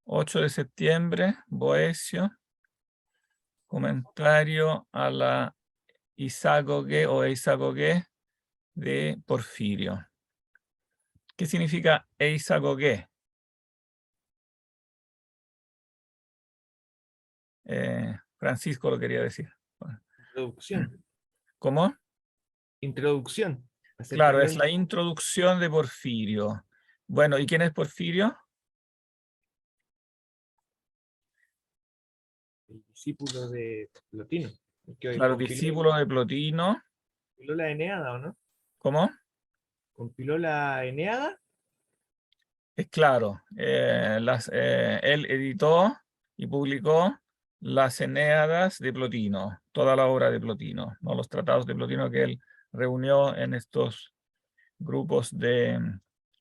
8 de septiembre, Boecio, comentario a la isagoge o eisagoge de Porfirio. ¿Qué significa eisagoge? Francisco lo quería decir. Introducción. ¿Cómo? Introducción. Claro, es Acercamiento. la introducción de Porfirio. Bueno, ¿y quién es Porfirio? El discípulo de Plotino. El que Claro, discípulo de Plotino. compiló la Eneada, ¿o no? ¿Cómo? ¿Compiló la Eneada? Es claro, él editó y publicó las Eneadas de Plotino, toda la obra de Plotino, ¿no? Los tratados de Plotino que él reunió en estos grupos de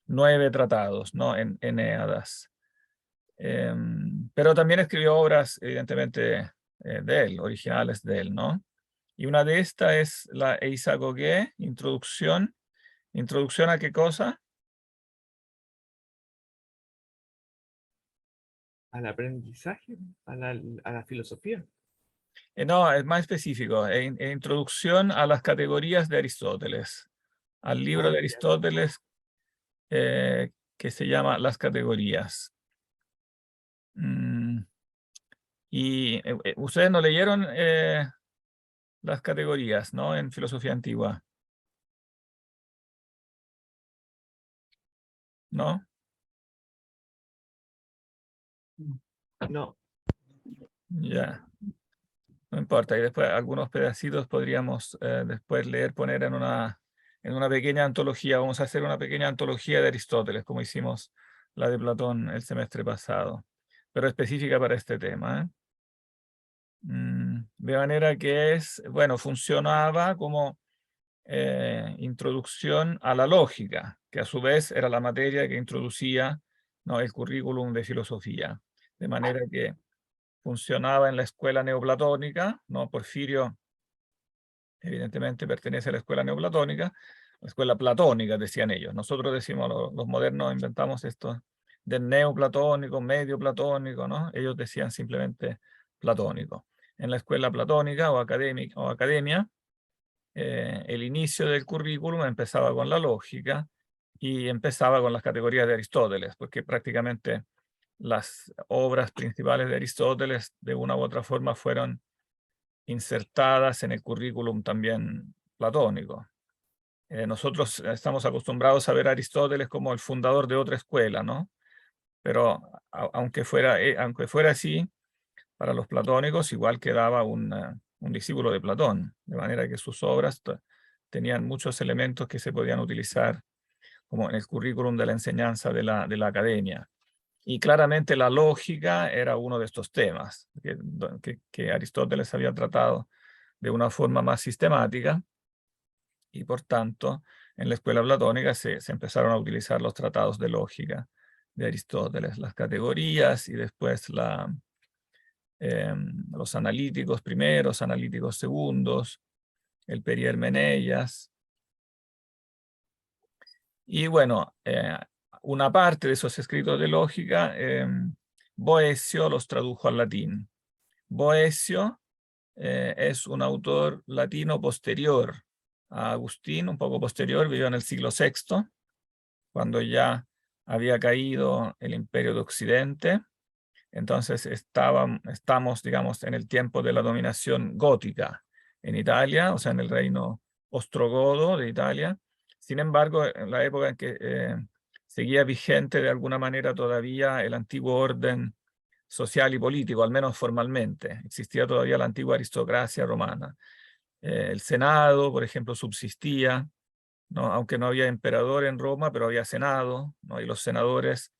9 tratados, ¿no? En Eneadas. Pero también escribió obras, evidentemente, de él, originales de él, ¿no? Y una de estas es la Eisagoge, introducción. ¿Introducción a qué cosa? Al aprendizaje, a la filosofía. No, es más específico. Introducción a las categorías de Aristóteles. Al libro Ah, de ya. Aristóteles que se llama Las categorías. Mm, y ustedes no leyeron las categorías, ¿no? En filosofía antigua, ¿no? No. Ya, no importa. Y después algunos pedacitos podríamos después leer, poner en una pequeña antología. Vamos a hacer una pequeña antología de Aristóteles, como hicimos la de Platón el semestre pasado, pero específica para este tema, ¿eh? De manera que bueno, funcionaba como introducción a la lógica, que a su vez era la materia que introducía, ¿no? El currículum de filosofía. De manera que funcionaba en la escuela neoplatónica, ¿no? Porfirio evidentemente pertenece a la escuela neoplatónica, la escuela platónica, decían ellos. Nosotros decimos, los modernos inventamos esto del neoplatónico, medio platónico, ¿no? Ellos decían simplemente platónico. En la escuela platónica o academia, el inicio del currículum empezaba con la lógica y empezaba con las categorías de Aristóteles, porque prácticamente las obras principales de Aristóteles de una u otra forma fueron insertadas en el currículum también platónico. Nosotros estamos acostumbrados a ver a Aristóteles como el fundador de otra escuela, ¿no? Pero aunque fuera así, para los platónicos igual quedaba un discípulo de Platón, de manera que sus obras tenían muchos elementos que se podían utilizar como en el currículum de la enseñanza de la academia. Y claramente la lógica era uno de estos temas que Aristóteles había tratado de una forma más sistemática y por tanto en la escuela platónica se empezaron a utilizar los tratados de lógica de Aristóteles, las categorías y después los analíticos primeros, analíticos segundos, el Perihermeneias. Y bueno, una parte de esos escritos de lógica, Boecio los tradujo al latín. Boecio es un autor latino posterior a Agustín, un poco posterior, vivió en el siglo VI, cuando ya había caído el Imperio de Occidente. Entonces estamos, digamos, en el tiempo de la dominación gótica en Italia, o sea, en el reino ostrogodo de Italia. Sin embargo, en la época en que seguía vigente de alguna manera todavía el antiguo orden social y político, al menos formalmente. Existía todavía la antigua aristocracia romana. El Senado, por ejemplo, subsistía, ¿no? Aunque no había emperador en Roma, pero había Senado, ¿no? Y los senadores,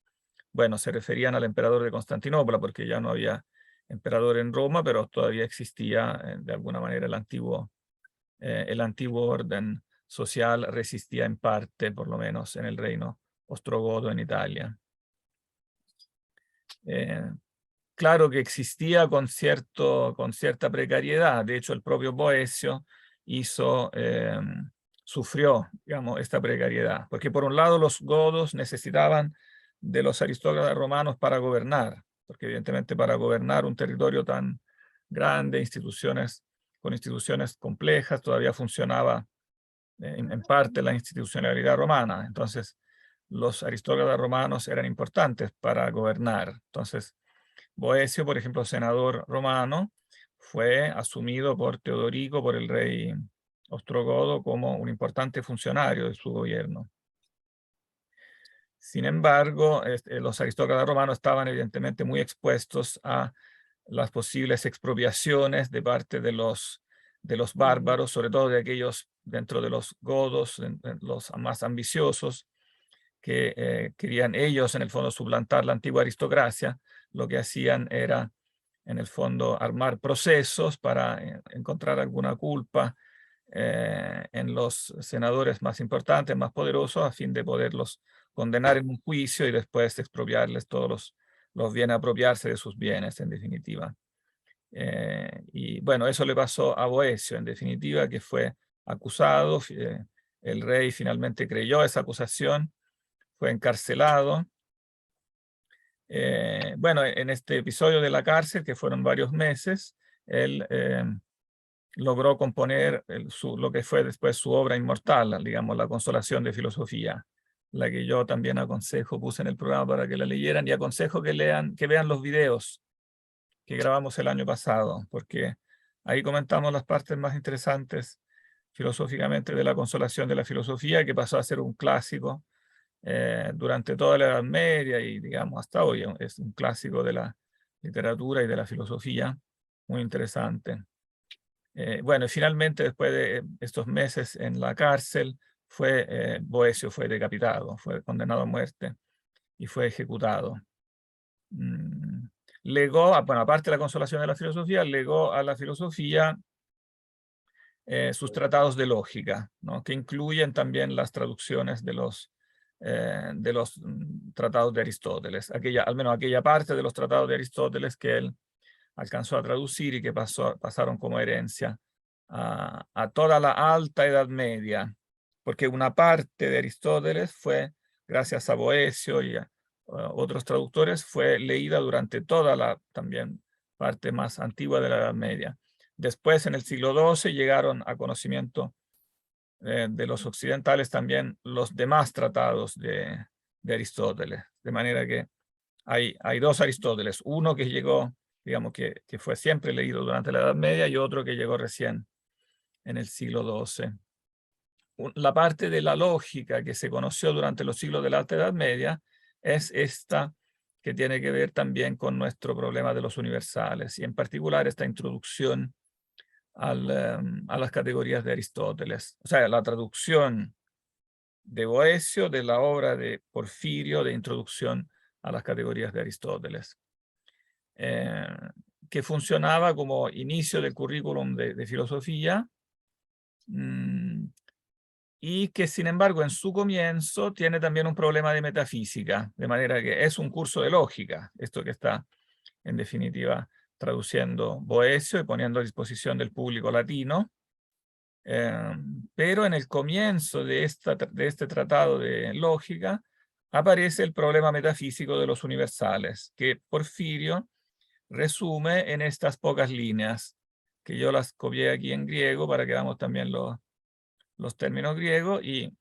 bueno, se referían al emperador de Constantinopla, porque ya no había emperador en Roma, pero todavía existía de alguna manera el antiguo orden social, resistía en parte, por lo menos en el reino ostrogodo en Italia. Claro que existía con cierta precariedad. De hecho, el propio Boecio sufrió, digamos, esta precariedad. Porque por un lado los godos necesitaban de los aristócratas romanos para gobernar. porque evidentemente para gobernar un territorio tan grande, con instituciones complejas, todavía funcionaba en parte la institucionalidad romana. Entonces, los aristócratas romanos eran importantes para gobernar. Entonces, Boecio, por ejemplo, senador romano, fue asumido por Teodorico, por el rey ostrogodo, como un importante funcionario de su gobierno. Sin embargo, los aristócratas romanos estaban evidentemente muy expuestos a las posibles expropiaciones de parte de los bárbaros, sobre todo de aquellos dentro de los godos, los más ambiciosos, que querían ellos en el fondo suplantar la antigua aristocracia. Lo que hacían era en el fondo armar procesos para encontrar alguna culpa en los senadores más importantes, más poderosos, a fin de poderlos condenar en un juicio y después expropiarles todos los bienes, apropiarse de sus bienes, en definitiva. Y bueno, eso le pasó a Boecio, en definitiva, que fue acusado. El rey finalmente creyó esa acusación, fue encarcelado. Bueno, en este episodio de la cárcel, que fueron varios meses, él logró componer lo que fue después su obra inmortal, digamos, La Consolación de Filosofía, la que yo también aconsejo, puse en el programa para que la leyeran, y aconsejo que vean los videos que grabamos el año pasado, porque ahí comentamos las partes más interesantes filosóficamente de La Consolación de la Filosofía, que pasó a ser un clásico durante toda la Edad Media y, digamos, hasta hoy. Es un clásico de la literatura y de la filosofía, muy interesante. Bueno, y finalmente, después de estos meses en la cárcel, Boecio fue decapitado, fue condenado a muerte y fue ejecutado. Legó, bueno, aparte de La Consolación de la Filosofía, legó a la filosofía sus tratados de lógica, ¿no? Que incluyen también las traducciones de los tratados de Aristóteles, al menos aquella parte de los tratados de Aristóteles que él alcanzó a traducir y que pasaron como herencia a toda la Alta Edad Media, porque una parte de Aristóteles fue, gracias a Boecio y a otros traductores, fue leída durante toda la también parte más antigua de la Edad Media. Después, en el siglo XII, llegaron a conocimiento de los occidentales también los demás tratados de Aristóteles, de manera que hay dos Aristóteles, uno que llegó, digamos, que fue siempre leído durante la Edad Media, y otro que llegó recién en el siglo XII. La parte de la lógica que se conoció durante los siglos de la Alta Edad Media es esta que tiene que ver también con nuestro problema de los universales, y en particular esta introducción a las categorías de Aristóteles. O sea, la traducción de Boecio de la obra de Porfirio de introducción a las categorías de Aristóteles, que funcionaba como inicio del currículum de filosofía, y que sin embargo en su comienzo tiene también un problema de metafísica, de manera que es un curso de lógica, esto que está en definitiva traduciendo Boecio y poniendo a disposición del público latino. Pero en el comienzo de este tratado de lógica aparece el problema metafísico de los universales, que Porfirio resume en estas pocas líneas, que yo las copié aquí en griego para que veamos también los términos griegos, y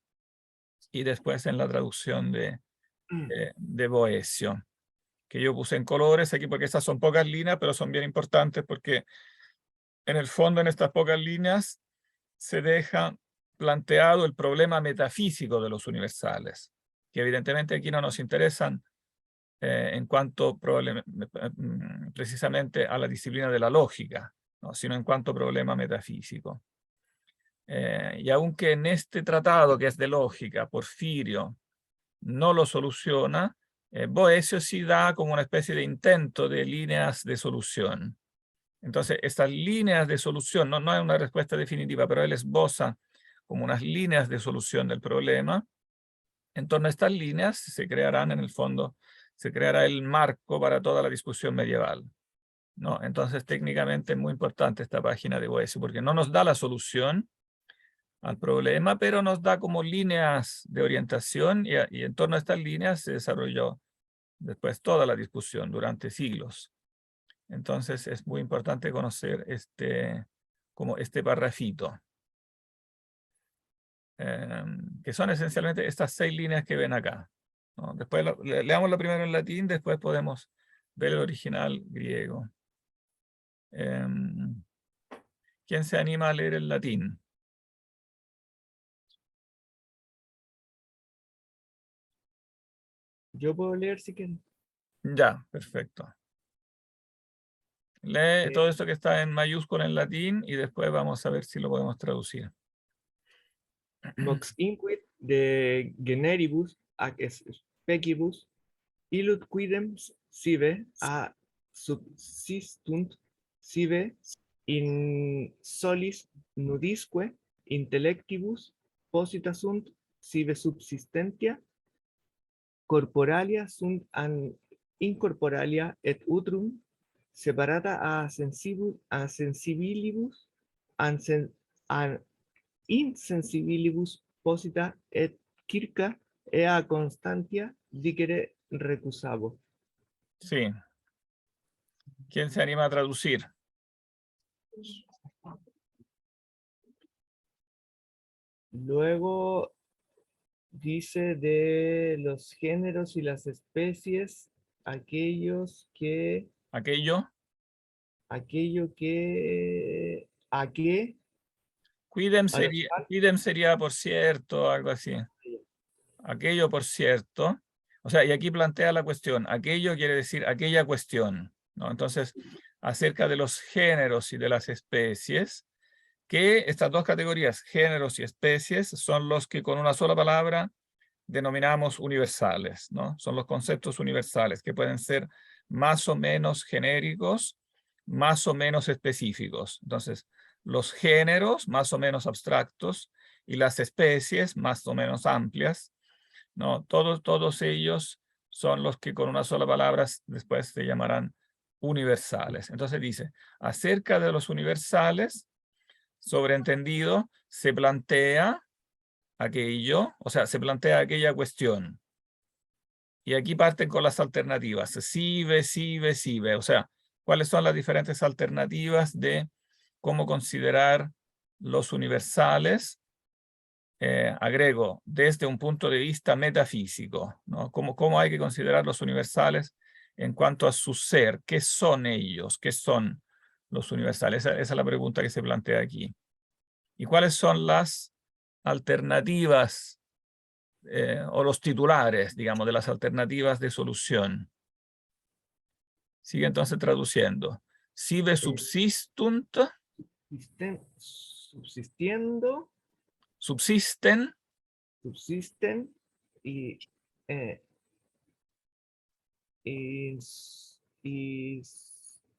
después en la traducción de Boecio, que yo puse en colores aquí porque estas son pocas líneas, pero son bien importantes porque en el fondo en estas pocas líneas se deja planteado el problema metafísico de los universales, que evidentemente aquí no nos interesan en cuanto precisamente a la disciplina de la lógica, ¿no? Sino en cuanto problema metafísico. Y aunque en este tratado que es de lógica, Porfirio no lo soluciona, Boecio sí da como una especie de intento de líneas de solución. Entonces, estas líneas de solución, no hay una respuesta definitiva, pero él esboza como unas líneas de solución del problema. En torno a estas líneas se crearán, en el fondo, se creará el marco para toda la discusión medieval, ¿no? Entonces, técnicamente es muy importante esta página de Boecio, porque no nos da la solución al problema, pero nos da como líneas de orientación, y en torno a estas líneas se desarrolló después toda la discusión durante siglos. Entonces es muy importante conocer como este parrafito, que son esencialmente estas 6 líneas que ven acá, ¿no? Después leamos la primero en latín, después podemos ver el original griego. ¿Quién se anima a leer el latín? Yo puedo leer si quieren. Ya, perfecto. Lee Eh, todo esto que está en mayúscula en latín y después vamos a ver si lo podemos traducir. Mox inquit de generibus ac specibus illud quidem sive a subsistunt sive in solis nudisque intellectibus posita sunt sive subsistentia corporalia sunt an incorporalia et utrum separata a sensibilibus an insensibilibus posita et circa ea constantia dicere recusabo. Sí. ¿Quién se anima a traducir? Luego dice de los géneros y las especies, aquellos que, ¿Aquello? aquello que, a que, Quidem a los sería por cierto, algo así. Aquello por cierto. O sea, y aquí plantea la cuestión. Aquello quiere decir aquella cuestión, ¿no? Entonces, acerca de los géneros y de las especies, que estas dos categorías, géneros y especies, son los que con una sola palabra denominamos universales, ¿no? Son los conceptos universales que pueden ser más o menos genéricos, más o menos específicos. Entonces, los géneros más o menos abstractos y las especies más o menos amplias, ¿no? Todos ellos son los que con una sola palabra después se llamarán universales. Entonces dice, acerca de los universales, sobreentendido, se plantea aquello, o sea, se plantea aquella cuestión. Y aquí parten con las alternativas. Sive, sive, sive. O sea, ¿cuáles son las diferentes alternativas de cómo considerar los universales? Agrego, desde un punto de vista metafísico, ¿no? ¿Cómo hay que considerar los universales en cuanto a su ser? ¿Qué son ellos? ¿Qué son los universales? Esa es la pregunta que se plantea aquí. ¿Y cuáles son las alternativas o los titulares, digamos, de las alternativas de solución? Sigue entonces traduciendo. Sive subsistunt, subsistiendo, subsisten, subsisten y, eh, y,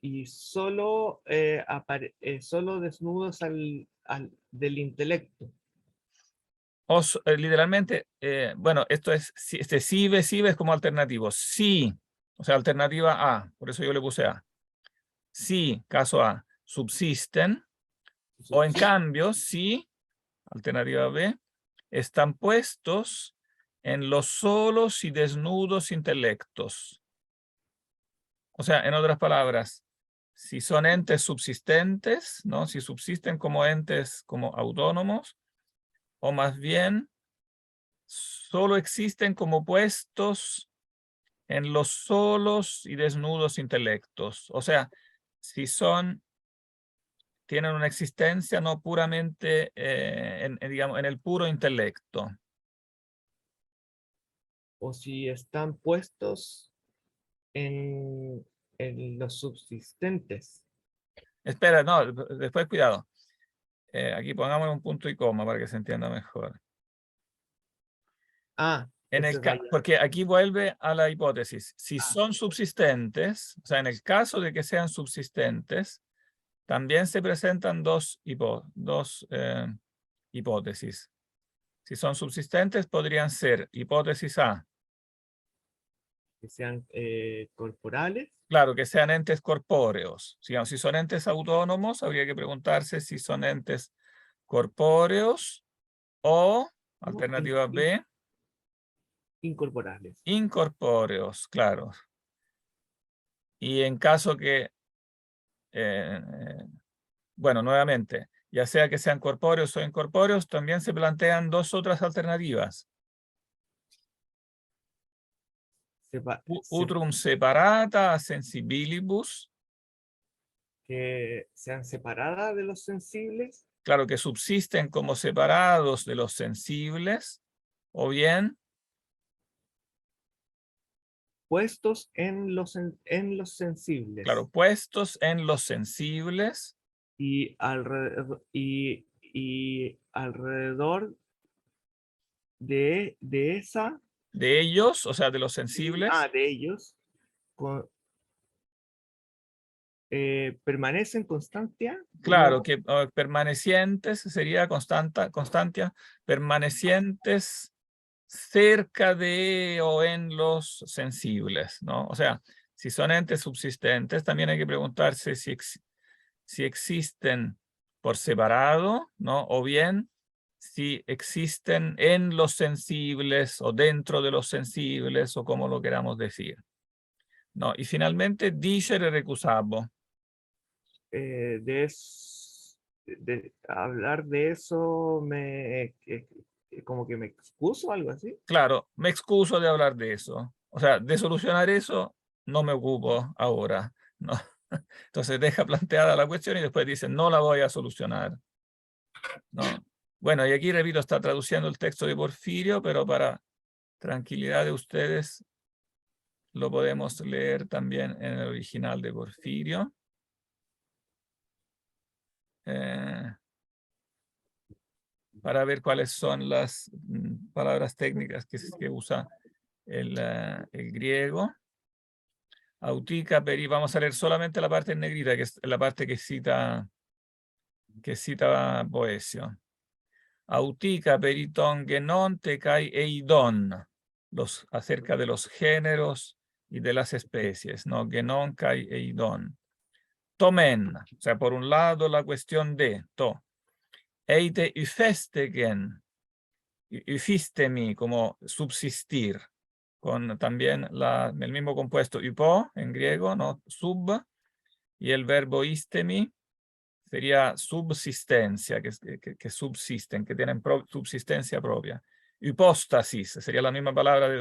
y solo, solo desnudos del intelecto. o literalmente, bueno, esto es, este sive es como alternativo. Sí, o sea, alternativa A, por eso yo le puse A. Sí, caso A, subsisten, o en cambio, sí, alternativa B, están puestos en los solos y desnudos intelectos. O sea, en otras palabras, si son entes subsistentes, ¿no? Si subsisten como entes como autónomos, o más bien solo existen como puestos en los solos y desnudos intelectos. O sea, si tienen una existencia no puramente, digamos, en el puro intelecto. O si están puestos en los subsistentes. Espera, no, después cuidado. Aquí pongamos un punto y coma para que se entienda mejor. Ah, ese es allá. Porque aquí vuelve a la hipótesis. Si Ah. son subsistentes, o sea, en el caso de que sean subsistentes, también se presentan dos hipótesis. Si son subsistentes, podrían ser hipótesis A. Que sean corporales. Claro, que sean entes corpóreos. Si son entes autónomos, habría que preguntarse si son entes corpóreos o, alternativa B, incorporales. Incorpóreos, claro. Y en caso que, bueno, nuevamente, ya sea que sean corpóreos o incorpóreos, también se plantean dos otras alternativas. Utrum separata sensibilibus, Que sean separadas de los sensibles, claro, que subsisten como separados de los sensibles, o bien, puestos en los sensibles. claro, puestos en los sensibles, Y alrededor de esa, de ellos, o sea, de los sensibles, de ellos, con- permanecen constancia, claro, como que permanecientes sería constancia, permanecientes cerca de o en los sensibles, ¿no? O sea, si son entes subsistentes, también hay que preguntarse si existen por separado, ¿no? O bien si existen en los sensibles o dentro de los sensibles o como lo queramos decir, ¿no? Y finalmente, dicere recusabo. hablar de eso como que me excuso, algo así. Claro, me excuso de hablar de eso. O sea, de solucionar eso no me ocupo ahora, ¿no? Entonces deja planteada la cuestión y después dice, no la voy a solucionar, ¿no? Bueno, y aquí, repito, está traduciendo el texto de Porfirio, pero para tranquilidad de ustedes lo podemos leer también en el original de Porfirio. Para ver cuáles son las palabras técnicas que usa el griego. Autica, peri, vamos a leer solamente la parte en negrita, que es la parte que cita Boecio. Autica, periton, genon, tecai, eidon, acerca de los géneros y de las especies, ¿no? Genon, kai, eidon. Tomen, o sea, por un lado la cuestión de, eite ufestegen, ufistemi, como subsistir, con también el mismo compuesto hypo en griego, ¿no? Sub, y el verbo istemi sería subsistencia, que subsisten, que tienen subsistencia propia. Hipóstasis sería la misma palabra de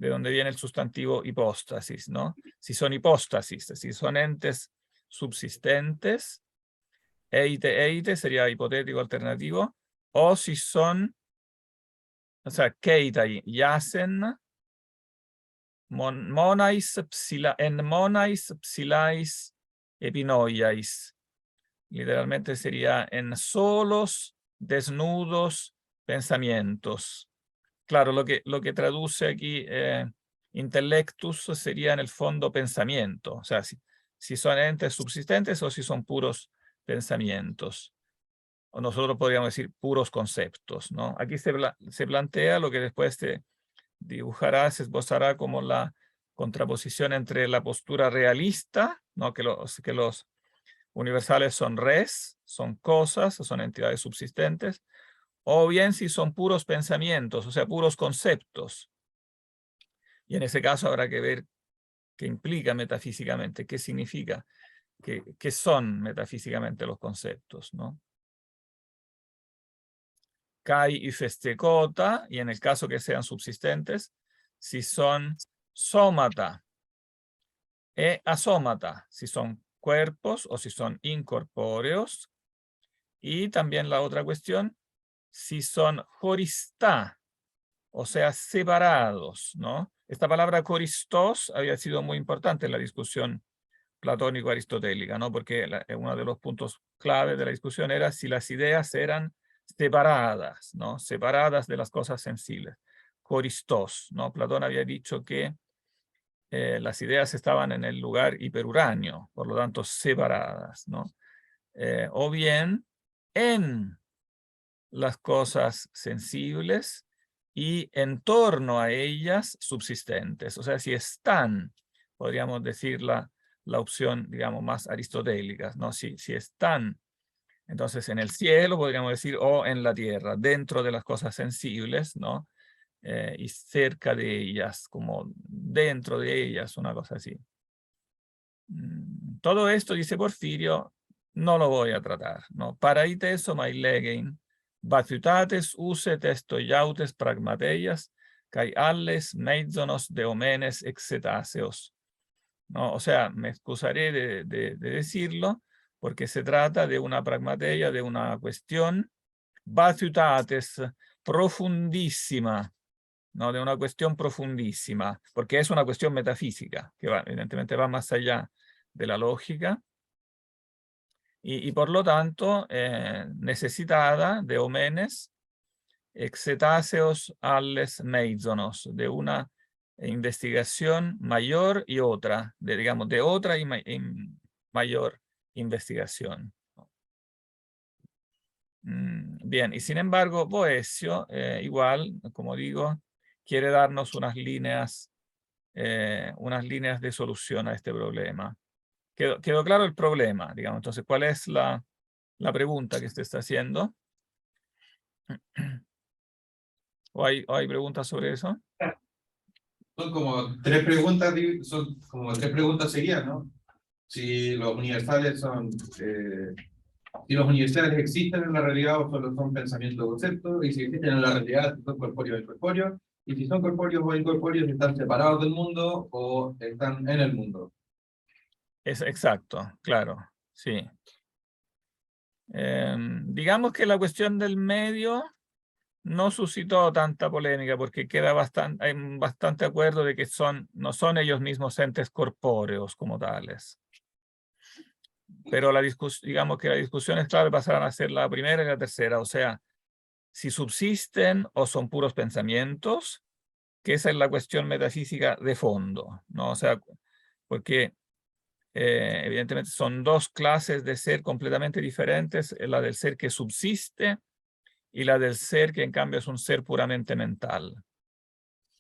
donde viene el sustantivo hipóstasis, ¿no? Si son hipóstasis, si son entes subsistentes, eite sería hipotético alternativo, o si son, o sea, keitai yacen, monais psilais epinoiais. Literalmente sería en solos, desnudos pensamientos. Claro, lo que traduce aquí intellectus sería en el fondo pensamiento. O sea, si son entes subsistentes o si son puros pensamientos. O nosotros podríamos decir puros conceptos, ¿no? Aquí se plantea lo que después se dibujará, se esbozará como la contraposición entre la postura realista, ¿no? Que los universales son res, son cosas, son entidades subsistentes, o bien si son puros pensamientos, o sea, puros conceptos. Y en ese caso habrá que ver qué implica metafísicamente, qué significa, qué son metafísicamente los conceptos, ¿no? Kai y festecota, y en el caso que sean subsistentes, si son sómata e asómata, si son cuerpos o si son incorpóreos. Y también la otra cuestión, si son joristá, o sea, separados, ¿no? Esta palabra coristos había sido muy importante en la discusión platónico-aristotélica, ¿no? Porque uno de los puntos clave de la discusión era si las ideas eran separadas, ¿no? Separadas de las cosas sensibles. Coristos, ¿no? Platón había dicho que las ideas estaban en el lugar hiperuráneo, por lo tanto separadas, ¿no? O bien en las cosas sensibles y en torno a ellas subsistentes. O sea, si están, podríamos decir la opción, digamos, más aristotélica, ¿no? Si están, entonces en el cielo, podríamos decir, o en la tierra, dentro de las cosas sensibles, ¿no? y cerca de ellas, como dentro de ellas, una cosa así. Todo esto, dice Porfirio, no lo voy a tratar, ¿no? Paraites omailegein, batutates use testoiautes pragmateias, kai alles meizonos de omenes excetáceos. ¿No? O sea, me excusaré de decirlo, porque se trata de una pragmateia, de una cuestión, batutates, profundísima, ¿no? De una cuestión profundísima, porque es una cuestión metafísica, que va, evidentemente va más allá de la lógica, y por lo tanto necesitada de omenes excetáceos alles meizonos, de una investigación mayor y otra, de, digamos, de otra y mayor investigación. Bien, y sin embargo, Boecio, igual, como digo, quiere darnos unas líneas de solución a este problema. Quedó claro el problema, digamos. Entonces, ¿cuál es la pregunta que usted está haciendo? ¿O hay preguntas sobre eso? Son como tres preguntas, son como tres preguntas seguidas, ¿no? Si los universales son, si los universales existen en la realidad o solo son pensamientos o conceptos, y si existen en la realidad, si son corpóreos o incorpóreos, y si son corpóreos o incorpóreos, están separados del mundo o están en el mundo. Es exacto, claro, sí. Digamos que la cuestión del medio no suscitó tanta polémica porque hay bastante acuerdo de que no son ellos mismos entes corpóreos como tales. Pero digamos que la discusión es clave, pasarán a ser la primera y la tercera, o sea, si subsisten o son puros pensamientos, que esa es la cuestión metafísica de fondo, ¿no? O sea, porque evidentemente son dos clases de ser completamente diferentes, la del ser que subsiste y la del ser que en cambio es un ser puramente mental.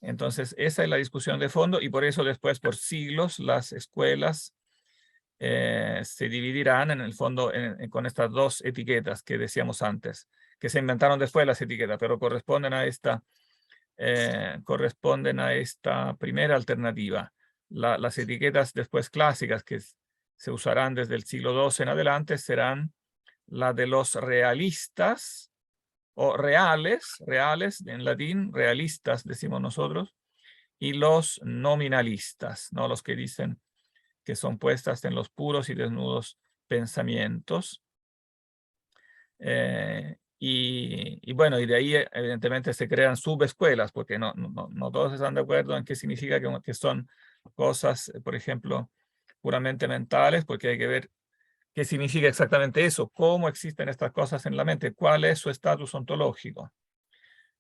Entonces, esa es la discusión de fondo y por eso después, por siglos, las escuelas se dividirán en el fondo con estas dos etiquetas que decíamos antes, que se inventaron después las etiquetas, pero corresponden a esta primera alternativa. Las etiquetas después clásicas que se usarán desde el siglo XII en adelante serán la de los realistas o reales en latín, realistas decimos nosotros, y los nominalistas, ¿no? Los que dicen que son puestas en los puros y desnudos pensamientos. Y bueno, y de ahí evidentemente se crean subescuelas, porque no todos están de acuerdo en qué significa que son cosas, por ejemplo, puramente mentales, porque hay que ver qué significa exactamente eso, cómo existen estas cosas en la mente, cuál es su estatus ontológico.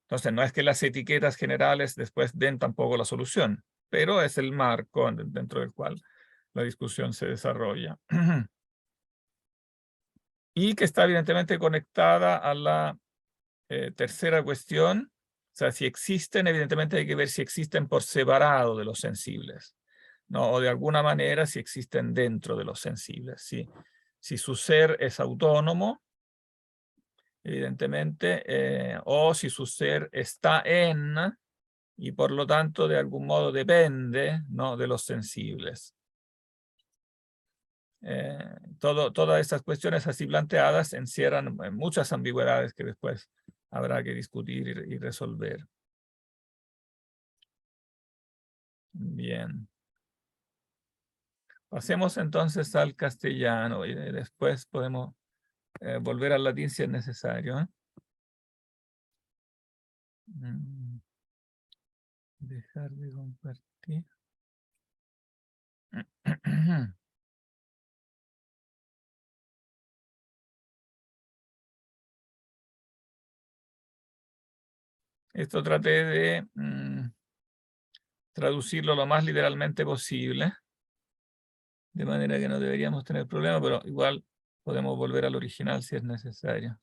Entonces, no es que las etiquetas generales después den tampoco la solución, pero es el marco dentro del cual la discusión se desarrolla. Y que está evidentemente conectada a la tercera cuestión. O sea, si existen, evidentemente hay que ver si existen por separado de los sensibles, ¿no? O de alguna manera si existen dentro de los sensibles. Si su ser es autónomo, evidentemente, o si su ser está en, y por lo tanto de algún modo depende, ¿no?, de los sensibles. Todas estas cuestiones así planteadas encierran muchas ambigüedades que después habrá que discutir y resolver. Bien. Pasemos entonces al castellano y después podemos volver al latín si es necesario, ¿eh? Dejar de compartir. Esto traté de traducirlo lo más literalmente posible, de manera que no deberíamos tener problema, pero igual podemos volver al original si es necesario.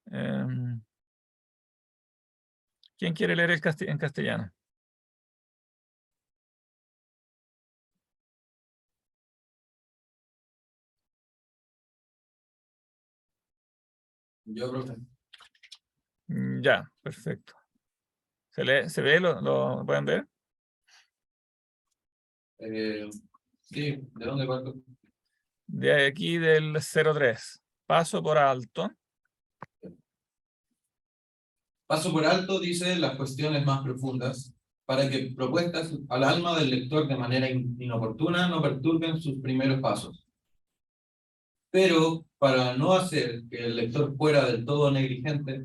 ¿Quién quiere leer en castellano? Yo, profe. Ya, perfecto. ¿Se ve? ¿Lo pueden ver? Sí, ¿de dónde parto? De aquí del 03. Paso por alto. Paso por alto, dice, las cuestiones más profundas, para que propuestas al alma del lector de manera inoportuna no perturben sus primeros pasos. Pero para no hacer que el lector fuera del todo negligente,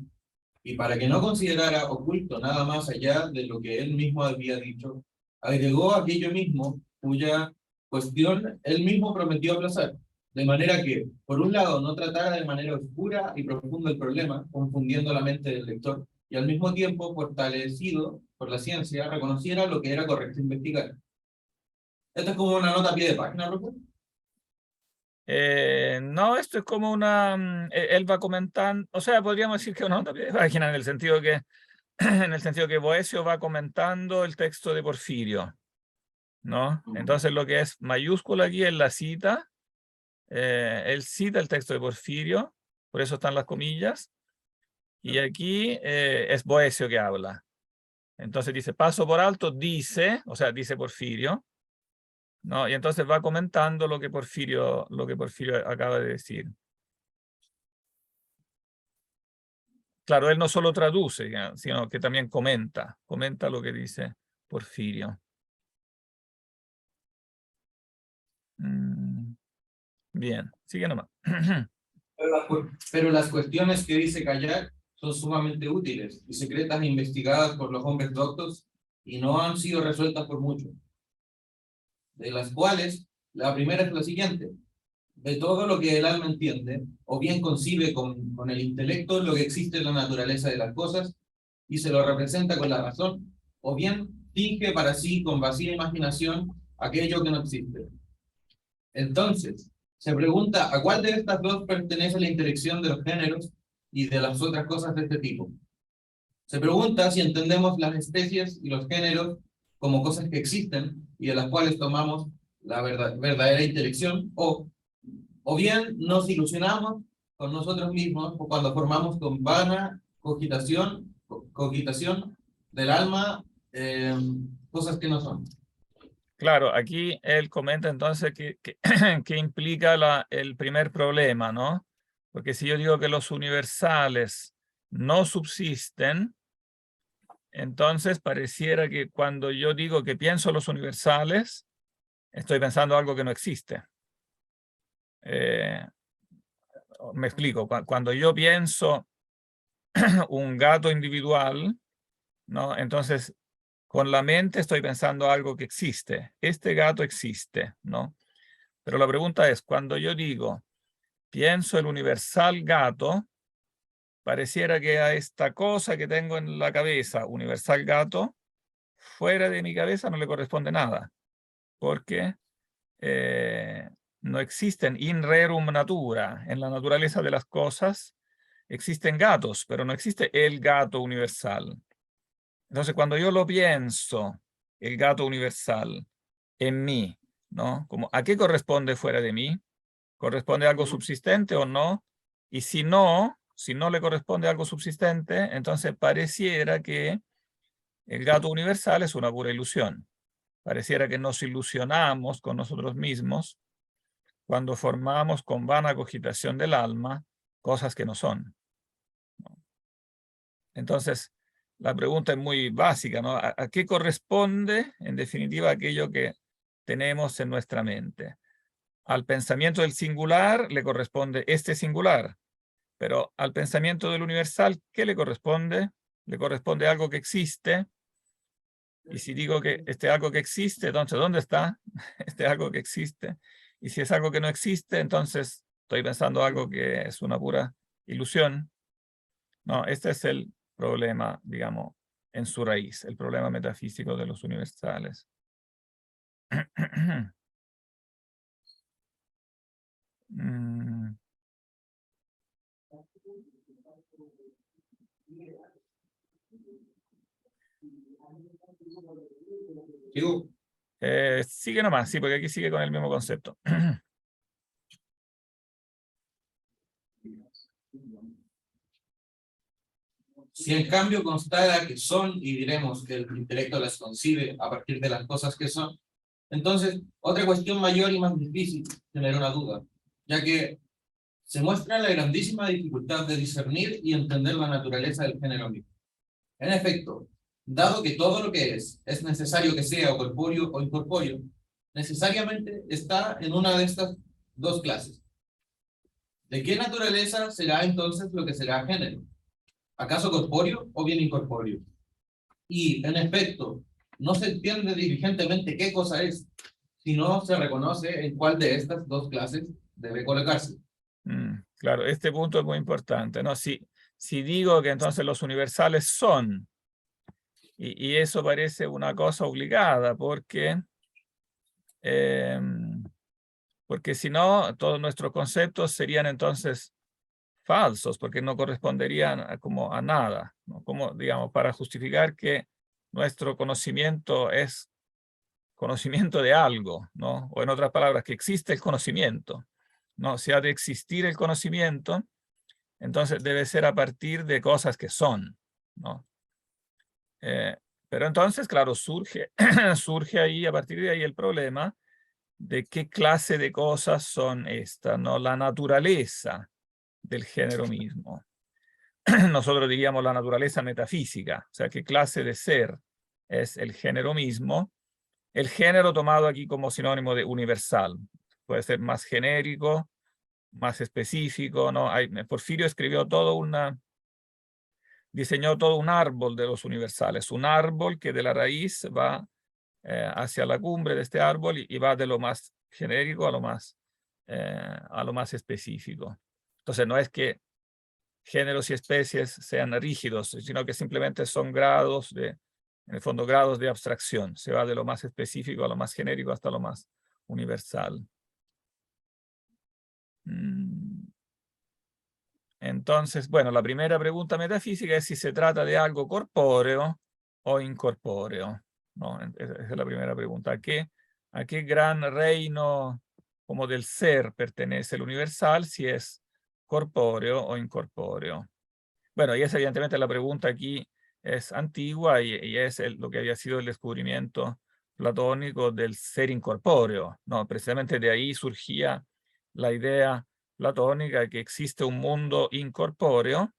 y para que no considerara oculto nada más allá de lo que él mismo había dicho, agregó aquello mismo cuya cuestión él mismo prometió aplazar, de manera que, por un lado, no tratara de manera oscura y profunda el problema, confundiendo la mente del lector, y al mismo tiempo, fortalecido por la ciencia, reconociera lo que era correcto investigar. Esto es como una nota a pie de página, ¿no? No, esto es como una... él va comentando, o sea, podríamos decir que una nota de página en el sentido que, en el sentido que Boecio va comentando el texto de Porfirio, ¿no? Entonces lo que es mayúscula aquí es la cita. Él cita el texto de Porfirio, por eso están las comillas, y aquí es Boecio que habla. Entonces dice, paso por alto, dice, o sea, dice Porfirio, ¿no? Y entonces va comentando lo que Porfirio acaba de decir. Claro, él no solo traduce, sino que también comenta lo que dice Porfirio. Bien, sigue nomás. Pero las cuestiones que dice callar son sumamente útiles y secretas e investigadas por los hombres doctos y no han sido resueltas por muchos. De las cuales, la primera es la siguiente. De todo lo que el alma entiende, o bien concibe con el intelecto lo que existe en la naturaleza de las cosas y se lo representa con la razón, o bien finge para sí con vacía imaginación aquello que no existe. Entonces, se pregunta a cuál de estas dos pertenece la intelección de los géneros y de las otras cosas de este tipo. Se pregunta si entendemos las especies y los géneros como cosas que existen y de las cuales tomamos la verdadera intelección, o bien nos ilusionamos con nosotros mismos o cuando formamos con vana cogitación del alma cosas que no son. Claro, aquí él comenta entonces que implica el primer problema, ¿no? Porque si yo digo que los universales no subsisten, entonces pareciera que cuando yo digo que pienso los universales, estoy pensando algo que no existe. Me explico, cuando yo pienso un gato individual, ¿no? Entonces, con la mente estoy pensando algo que existe. Este gato existe, ¿no? Pero la pregunta es, cuando yo digo, pienso el universal gato, pareciera que a esta cosa que tengo en la cabeza, universal gato, fuera de mi cabeza no le corresponde nada, porque no existen in rerum natura, en la naturaleza de las cosas existen gatos, pero no existe el gato universal. Entonces, cuando yo lo pienso, el gato universal, en mí, ¿no? Como, ¿a qué corresponde fuera de mí? ¿Corresponde a algo subsistente o no? Y si no le corresponde a algo subsistente, entonces pareciera que el gato universal es una pura ilusión. Pareciera que nos ilusionamos con nosotros mismos cuando formamos con vana cogitación del alma cosas que no son. Entonces, la pregunta es muy básica, ¿no? ¿A qué corresponde, en definitiva, aquello que tenemos en nuestra mente? Al pensamiento del singular le corresponde este singular, pero al pensamiento del universal, ¿qué le corresponde? Le corresponde algo que existe. Y si digo que este algo que existe, entonces, ¿dónde está este algo que existe? Y si es algo que no existe, entonces estoy pensando algo que es una pura ilusión. No, este es el problema, digamos, en su raíz, el problema metafísico de los universales. ¿Sigo? Sigue nomás, sí, porque aquí sigue con el mismo concepto. Si en cambio constata que son, y diremos que el intelecto las concibe a partir de las cosas que son, entonces otra cuestión mayor y más difícil genera una duda, ya que se muestra la grandísima dificultad de discernir y entender la naturaleza del género mismo. En efecto, dado que todo lo que es necesario que sea o corpóreo o incorpóreo, necesariamente está en una de estas dos clases. ¿De qué naturaleza será entonces lo que será género? ¿Acaso corpóreo o bien incorpóreo? Y, en efecto, no se entiende diligentemente qué cosa es, si no se reconoce en cuál de estas dos clases debe colocarse. Claro, este punto es muy importante, ¿no? Si digo que entonces los universales son, y eso parece una cosa obligada, porque si no, todos nuestros conceptos serían entonces falsos, porque no corresponderían como a nada, ¿no? Como, digamos, para justificar que nuestro conocimiento es conocimiento de algo, ¿no? O en otras palabras, que existe el conocimiento, ¿no? Si ha de existir el conocimiento, entonces debe ser a partir de cosas que son, ¿no? Pero entonces, claro, surge ahí, a partir de ahí el problema de qué clase de cosas son estas, ¿no? La naturaleza del género mismo. Nosotros diríamos la naturaleza metafísica, o sea, qué clase de ser es el género mismo. El género tomado aquí como sinónimo de universal. Puede ser más genérico, más específico, ¿no? Porfirio diseñó todo un árbol de los universales, un árbol que de la raíz va hacia la cumbre de este árbol y va de lo más genérico a lo más específico. Entonces no es que géneros y especies sean rígidos, sino que simplemente son grados en el fondo grados de abstracción. Se va de lo más específico a lo más genérico hasta lo más universal. Entonces, bueno, la primera pregunta metafísica es si se trata de algo corpóreo o incorpóreo, ¿no? Esa es la primera pregunta. ¿A qué gran reino como del ser pertenece el universal, si es corpóreo o incorpóreo? Bueno, y esa evidentemente la pregunta aquí es antigua y es lo que había sido el descubrimiento platónico del ser incorpóreo, ¿no? Precisamente de ahí surgía la idea platónica de que existe un mundo incorpóreo,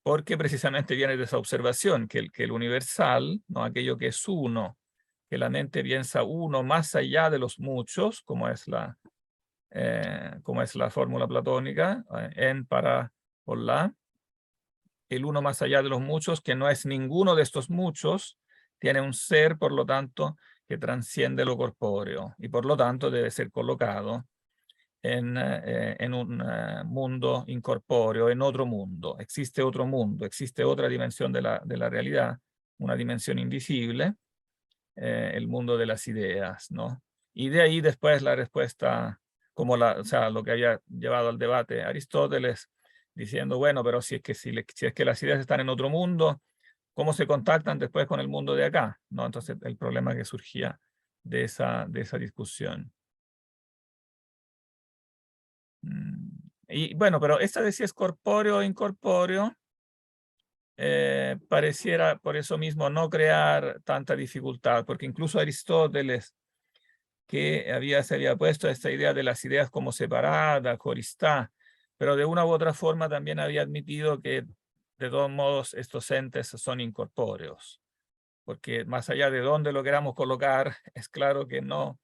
porque precisamente viene de esa observación, que el universal, ¿no? Aquello que es uno, que la mente piensa uno más allá de los muchos, como es la fórmula platónica, en para por la, el uno más allá de los muchos, que no es ninguno de estos muchos, tiene un ser, por lo tanto, que transciende lo corpóreo, y por lo tanto debe ser colocado en un mundo incorpóreo, en otro mundo. Existe otro mundo, existe otra dimensión de la realidad, una dimensión invisible, el mundo de las ideas, ¿no? Y de ahí después la respuesta, o sea, lo que había llevado al debate Aristóteles, diciendo, bueno, pero si es que las ideas están en otro mundo, ¿cómo se contactan después con el mundo de acá? ¿No? Entonces, el problema que surgía de esa discusión. Y bueno, pero esta de si es corpóreo o incorpóreo, pareciera por eso mismo no crear tanta dificultad, porque incluso Aristóteles, que se había puesto esta idea de las ideas como separadas, coristá, pero de una u otra forma también había admitido que de todos modos estos entes son incorpóreos, porque más allá de dónde lo queramos colocar, es claro que no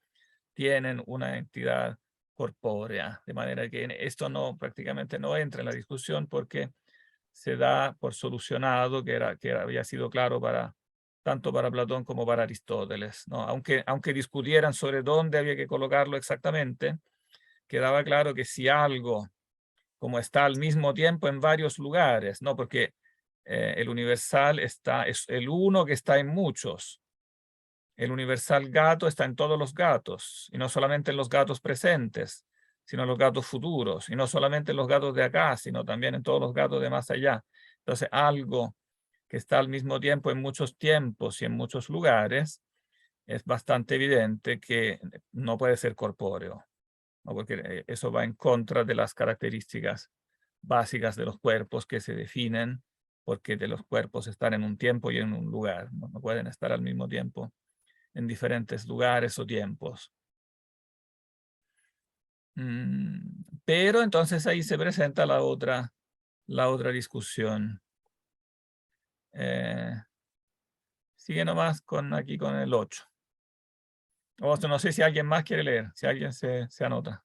tienen una entidad corpórea, de manera que esto prácticamente no entra en la discusión porque se da por solucionado, que había sido claro tanto para Platón como para Aristóteles, ¿no? Aunque discutieran sobre dónde había que colocarlo exactamente, quedaba claro que si algo, como está al mismo tiempo en varios lugares, ¿no? Porque el universal es el uno que está en muchos. El universal gato está en todos los gatos, y no solamente en los gatos presentes, sino en los gatos futuros, y no solamente en los gatos de acá, sino también en todos los gatos de más allá. Entonces, algo que está al mismo tiempo en muchos tiempos y en muchos lugares, es bastante evidente que no puede ser corpóreo, ¿no? Porque eso va en contra de las características básicas de los cuerpos que se definen porque los cuerpos están en un tiempo y en un lugar, no pueden estar al mismo tiempo en diferentes lugares o tiempos. Pero entonces ahí se presenta la otra discusión. Sigue nomás aquí con el 8. O no sé si alguien más quiere leer, si alguien se anota.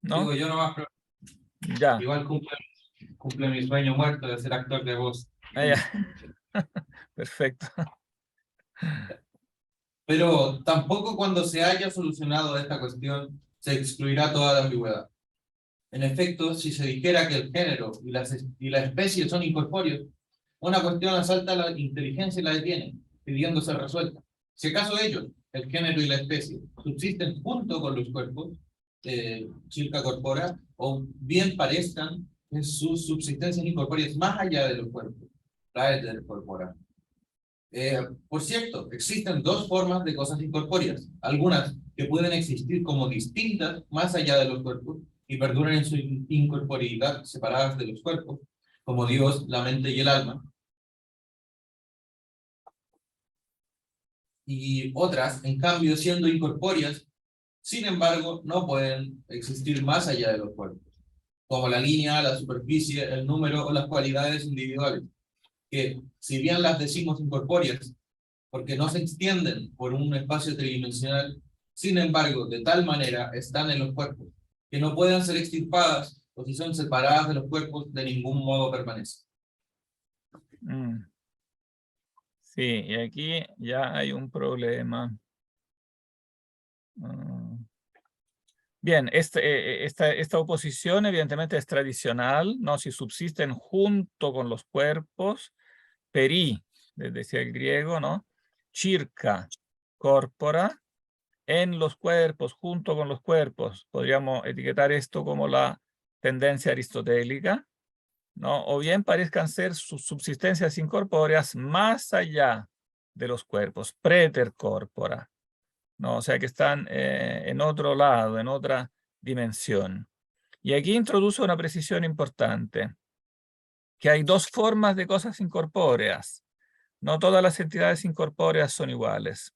¿No? Digo yo nomás, pero Ya. igual cumple mi sueño muerto de ser actor de voz. Ya. Perfecto. Pero tampoco cuando se haya solucionado esta cuestión se excluirá toda la ambigüedad. En efecto, si se dijera que el género y la especie son incorpóreos, una cuestión asalta la inteligencia y la detiene, pidiendo ser resuelta. Si acaso ellos, el género y la especie, subsisten junto con los cuerpos, circa corpora, o bien parezcan que sus subsistencias incorpóreas más allá de los cuerpos, traes del corpora. Por cierto, existen dos formas de cosas incorpóreas, algunas que pueden existir como distintas más allá de los cuerpos y perduran en su incorporeidad separadas de los cuerpos, como Dios, la mente y el alma, y otras, en cambio, siendo incorpóreas, sin embargo, no pueden existir más allá de los cuerpos, como la línea, la superficie, el número o las cualidades individuales, que, si bien las decimos incorpóreas, porque no se extienden por un espacio tridimensional, sin embargo, de tal manera están en los cuerpos, que no pueden ser extirpadas, o si son separadas de los cuerpos, de ningún modo permanecen. Sí, y aquí ya hay un problema. Bien, esta oposición evidentemente es tradicional, ¿no? Si subsisten junto con los cuerpos, peri, decía el griego, ¿no? Circa, corpora, en los cuerpos, junto con los cuerpos. Podríamos etiquetar esto como la tendencia aristotélica, ¿no? O bien parezcan ser sus subsistencias incorpóreas más allá de los cuerpos, preter corpora, ¿no? O sea que están en otro lado, en otra dimensión. Y aquí introduce una precisión importante, que hay dos formas de cosas incorpóreas. No todas las entidades incorpóreas son iguales,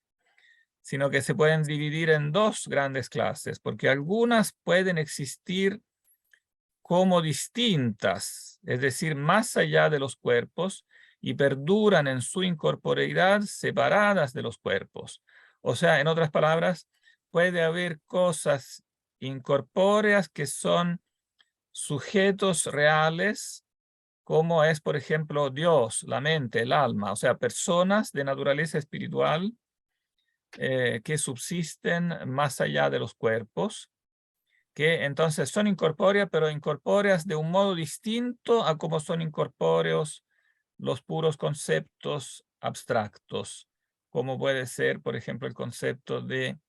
sino que se pueden dividir en dos grandes clases, porque algunas pueden existir como distintas, es decir, más allá de los cuerpos, y perduran en su incorporeidad separadas de los cuerpos. O sea, en otras palabras, puede haber cosas incorpóreas que son sujetos reales, como es, por ejemplo, Dios, la mente, el alma, o sea, personas de naturaleza espiritual que subsisten más allá de los cuerpos, que entonces son incorpóreas, pero incorpóreas de un modo distinto a como son incorpóreos los puros conceptos abstractos, como puede ser, por ejemplo, el concepto de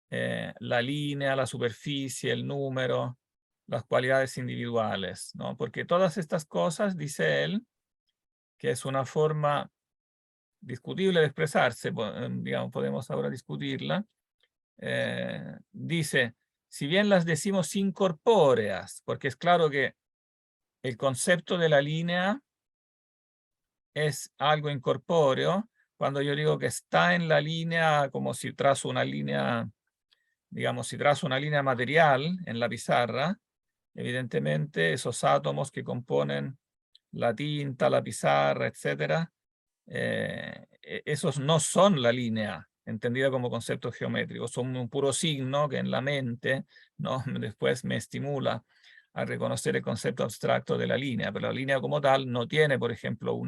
la línea, la superficie, el número, las cualidades individuales, ¿no? Porque todas estas cosas, dice él, que es una forma discutible de expresarse, digamos, podemos ahora discutirla, dice, si bien las decimos incorpóreas, porque es claro que el concepto de la línea es algo incorpóreo, cuando yo digo que está en la línea, como si trazo una línea, digamos, si trazo una línea material en la pizarra, evidentemente esos átomos que componen la tinta, la pizarra, etcétera, esos no son la línea, entendida como concepto geométrico, son un puro signo que en la mente, ¿no? Después me estimula a reconocer el concepto abstracto de la línea, pero la línea como tal no tiene, por ejemplo,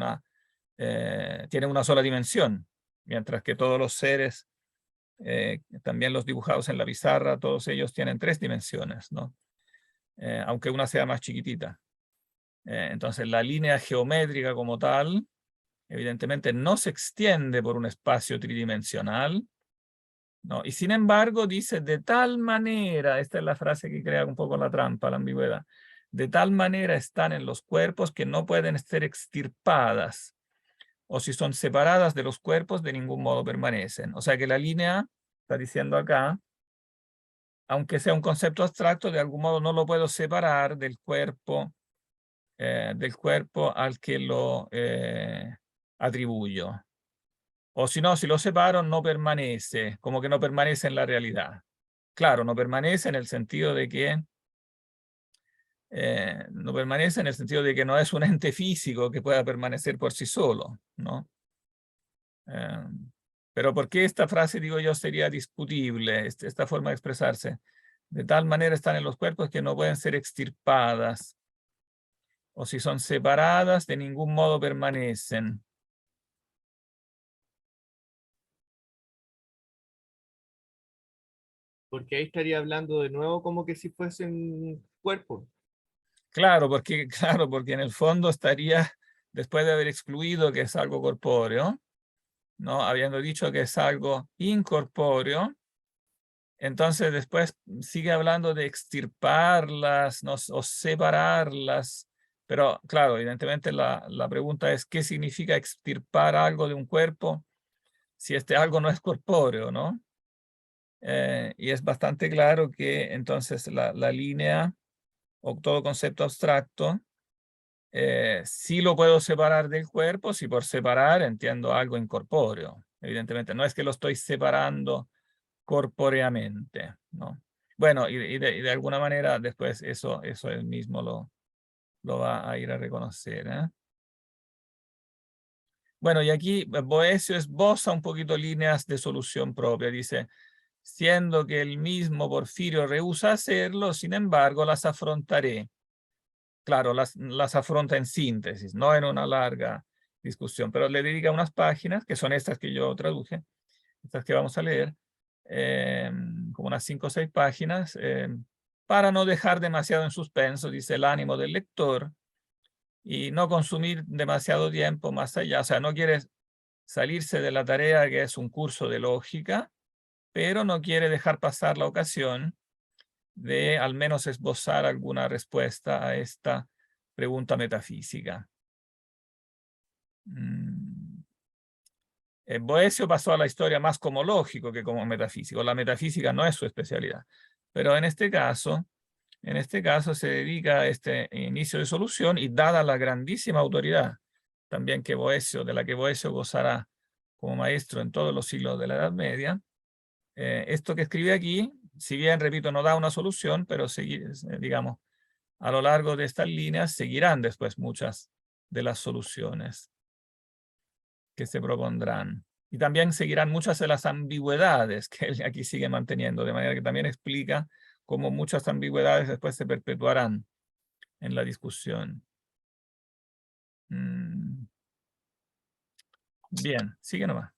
tiene una sola dimensión, mientras que todos los seres, también los dibujados en la pizarra, todos ellos tienen 3 dimensiones, ¿no? Aunque una sea más chiquitita. Entonces la línea geométrica como tal, evidentemente no se extiende por un espacio tridimensional, ¿no? Y sin embargo dice de tal manera, esta es la frase que crea un poco la trampa, la ambigüedad, de tal manera están en los cuerpos que no pueden ser extirpadas, o si son separadas de los cuerpos, de ningún modo permanecen. O sea que la línea está diciendo acá, aunque sea un concepto abstracto, de algún modo no lo puedo separar del cuerpo al que lo atribuyo. O si no, si lo separo, no permanece, como que no permanece en la realidad. Claro, no permanece en el sentido de que no permanece en el sentido de que no es un ente físico que pueda permanecer por sí solo, ¿no? Pero ¿por qué esta frase, digo yo, sería discutible, esta forma de expresarse? De tal manera están en los cuerpos que no pueden ser extirpadas, o si son separadas, de ningún modo permanecen. Porque ahí estaría hablando de nuevo como que si fuesen cuerpos. Claro, porque en el fondo estaría, después de haber excluido que es algo corpóreo, ¿no? Habiendo dicho que es algo incorpóreo, entonces después sigue hablando de extirparlas, ¿no? O separarlas. Pero claro, evidentemente la pregunta es, ¿qué significa extirpar algo de un cuerpo si este algo no es corpóreo, ¿no? Y es bastante claro que entonces la línea o todo concepto abstracto sí lo puedo separar del cuerpo, si por separar entiendo algo incorpóreo. Evidentemente, no es que lo estoy separando corpóreamente, ¿no? Bueno, y de alguna manera después eso él mismo lo va a ir a reconocer, ¿eh? Bueno, y aquí Boecio esboza un poquito líneas de solución propia. Dice, siendo que el mismo Porfirio rehúsa hacerlo, sin embargo, las afrontaré. Claro, las afronta en síntesis, no en una larga discusión, pero le dedica unas páginas, que son estas que yo traduje, estas que vamos a leer, como unas 5 o 6 páginas, para no dejar demasiado en suspenso, dice, el ánimo del lector y no consumir demasiado tiempo más allá. O sea, no quiere salirse de la tarea que es un curso de lógica, pero no quiere dejar pasar la ocasión de al menos esbozar alguna respuesta a esta pregunta metafísica. Boecio pasó a la historia más como lógico que como metafísico. La metafísica no es su especialidad, pero en este caso se dedica a este inicio de solución y dada la grandísima autoridad también que Boecio, de la que Boecio gozará como maestro en todos los siglos de la Edad Media, esto que escribe aquí, si bien, repito, no da una solución, pero digamos, a lo largo de estas líneas seguirán después muchas de las soluciones que se propondrán. Y también seguirán muchas de las ambigüedades que él aquí sigue manteniendo, de manera que también explica cómo muchas ambigüedades después se perpetuarán en la discusión. Bien, sigue nomás.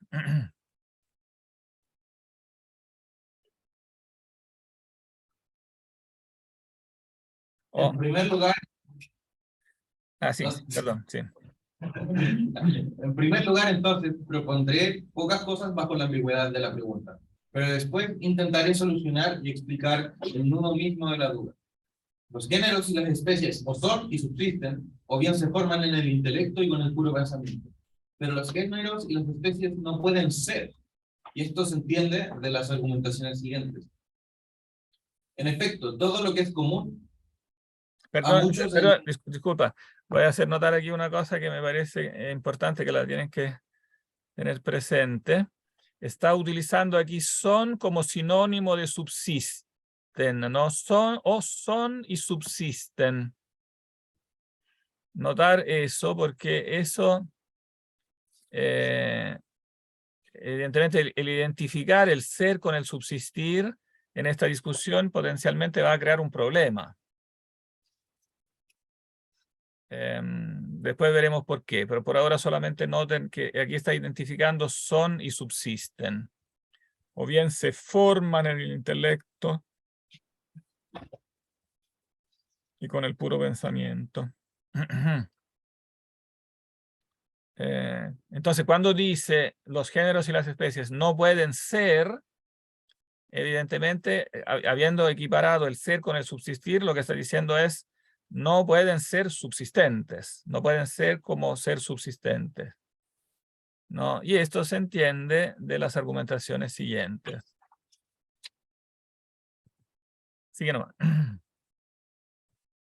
En primer lugar, sí, perdón, sí. En primer lugar, entonces, propondré pocas cosas bajo la ambigüedad de la pregunta, pero después intentaré solucionar y explicar el nudo mismo de la duda. Los géneros y las especies o son y subsisten, o bien se forman en el intelecto y con el puro pensamiento. Pero los géneros y las especies no pueden ser, y esto se entiende de las argumentaciones siguientes. En efecto, todo lo que es común Perdón, disculpa, voy a hacer notar aquí una cosa que me parece importante que la tienen que tener presente. Está utilizando aquí son como sinónimo de subsisten, ¿no? Son y subsisten. Notar eso porque eso, evidentemente, el identificar el ser con el subsistir en esta discusión potencialmente va a crear un problema. Después veremos por qué, pero por ahora solamente noten que aquí está identificando son y subsisten. O bien se forman en el intelecto y con el puro pensamiento. Entonces, cuando dice los géneros y las especies no pueden ser, evidentemente, habiendo equiparado el ser con el subsistir, lo que está diciendo es no pueden ser subsistentes, no pueden ser como ser subsistentes. ¿no? Y esto se entiende de las argumentaciones siguientes. Sigue nomás.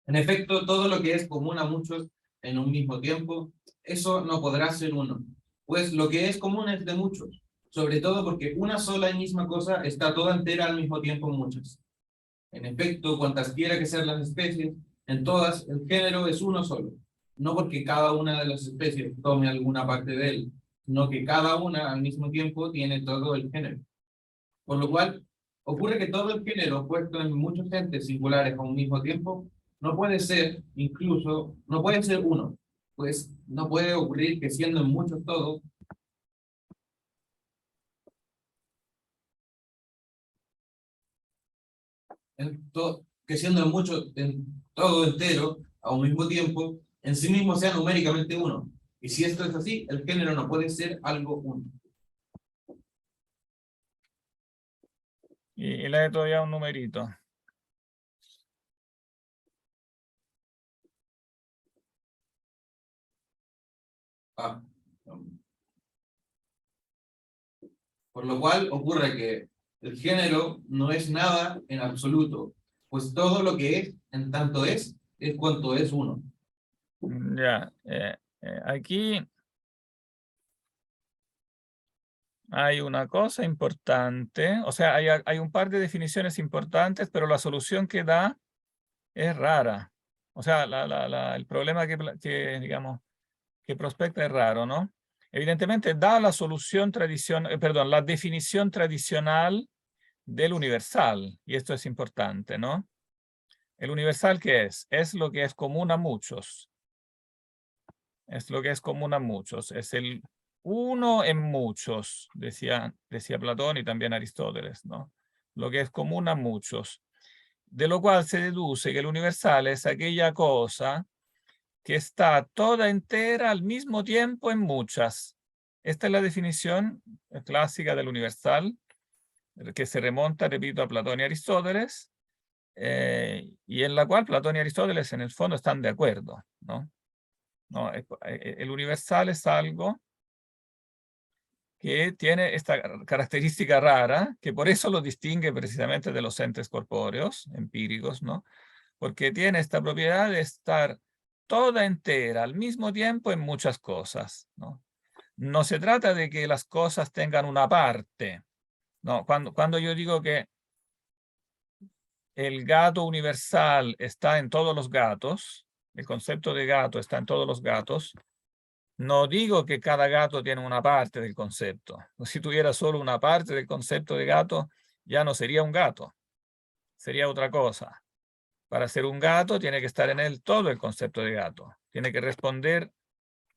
En efecto, todo lo que es común a muchos en un mismo tiempo, eso no podrá ser uno, pues lo que es común es de muchos, sobre todo porque una sola y misma cosa está toda entera al mismo tiempo en muchas. En efecto, cuantas quiera que sean las especies, en todas el género es uno solo, no porque cada una de las especies tome alguna parte de él, sino que cada una al mismo tiempo tiene todo el género. Por lo cual, ocurre que todo el género puesto en muchos entes singulares a un mismo tiempo no puede ser, incluso, no puede ser uno, pues no puede ocurrir que siendo en muchos todo, que siendo en muchos, en todo entero, a un mismo tiempo, en sí mismo sea numéricamente uno. Y si esto es así, el género no puede ser algo uno. Y lee todavía un numerito. Ah, por lo cual ocurre que el género no es nada en absoluto, pues todo lo que es, en tanto es cuanto es uno. Ya, aquí hay una cosa importante, o sea, hay un par de definiciones importantes, pero la solución que da es rara. O sea, el problema digamos, que prospecta es raro, ¿no? Evidentemente da la solución perdón, la definición tradicional del universal, y esto es importante, ¿no? ¿El universal qué es? Es lo que es común a muchos. Es lo que es común a muchos. Es el uno en muchos, decía Platón y también Aristóteles, ¿no? Lo que es común a muchos. De lo cual se deduce que el universal es aquella cosa que está toda entera al mismo tiempo en muchas. Esta es la definición clásica del universal, que se remonta, repito, a Platón y Aristóteles, y en la cual Platón y Aristóteles en el fondo están de acuerdo, ¿no? No, el universal es algo que tiene esta característica rara, que por eso lo distingue precisamente de los entes corpóreos, empíricos, ¿no? Porque tiene esta propiedad de estar toda entera al mismo tiempo en muchas cosas, ¿no? No se trata de que las cosas tengan una parte, ¿no? Cuando yo digo que el gato universal está en todos los gatos, el concepto de gato está en todos los gatos, no digo que cada gato tiene una parte del concepto. Si tuviera solo una parte del concepto de gato, ya no sería un gato, sería otra cosa. Para ser un gato tiene que estar en él todo el concepto de gato, tiene que responder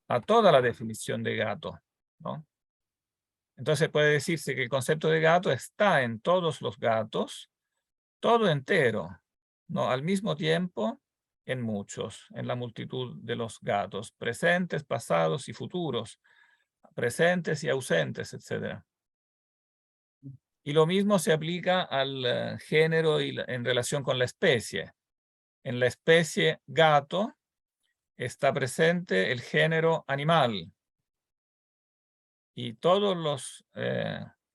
a toda la definición de gato, ¿no? Entonces puede decirse que el concepto de gato está en todos los gatos, todo entero, ¿no? Al mismo tiempo en muchos, en la multitud de los gatos, presentes, pasados y futuros, presentes y ausentes, etc. Y lo mismo se aplica al género en relación con la especie. En la especie gato está presente el género animal. Y todos los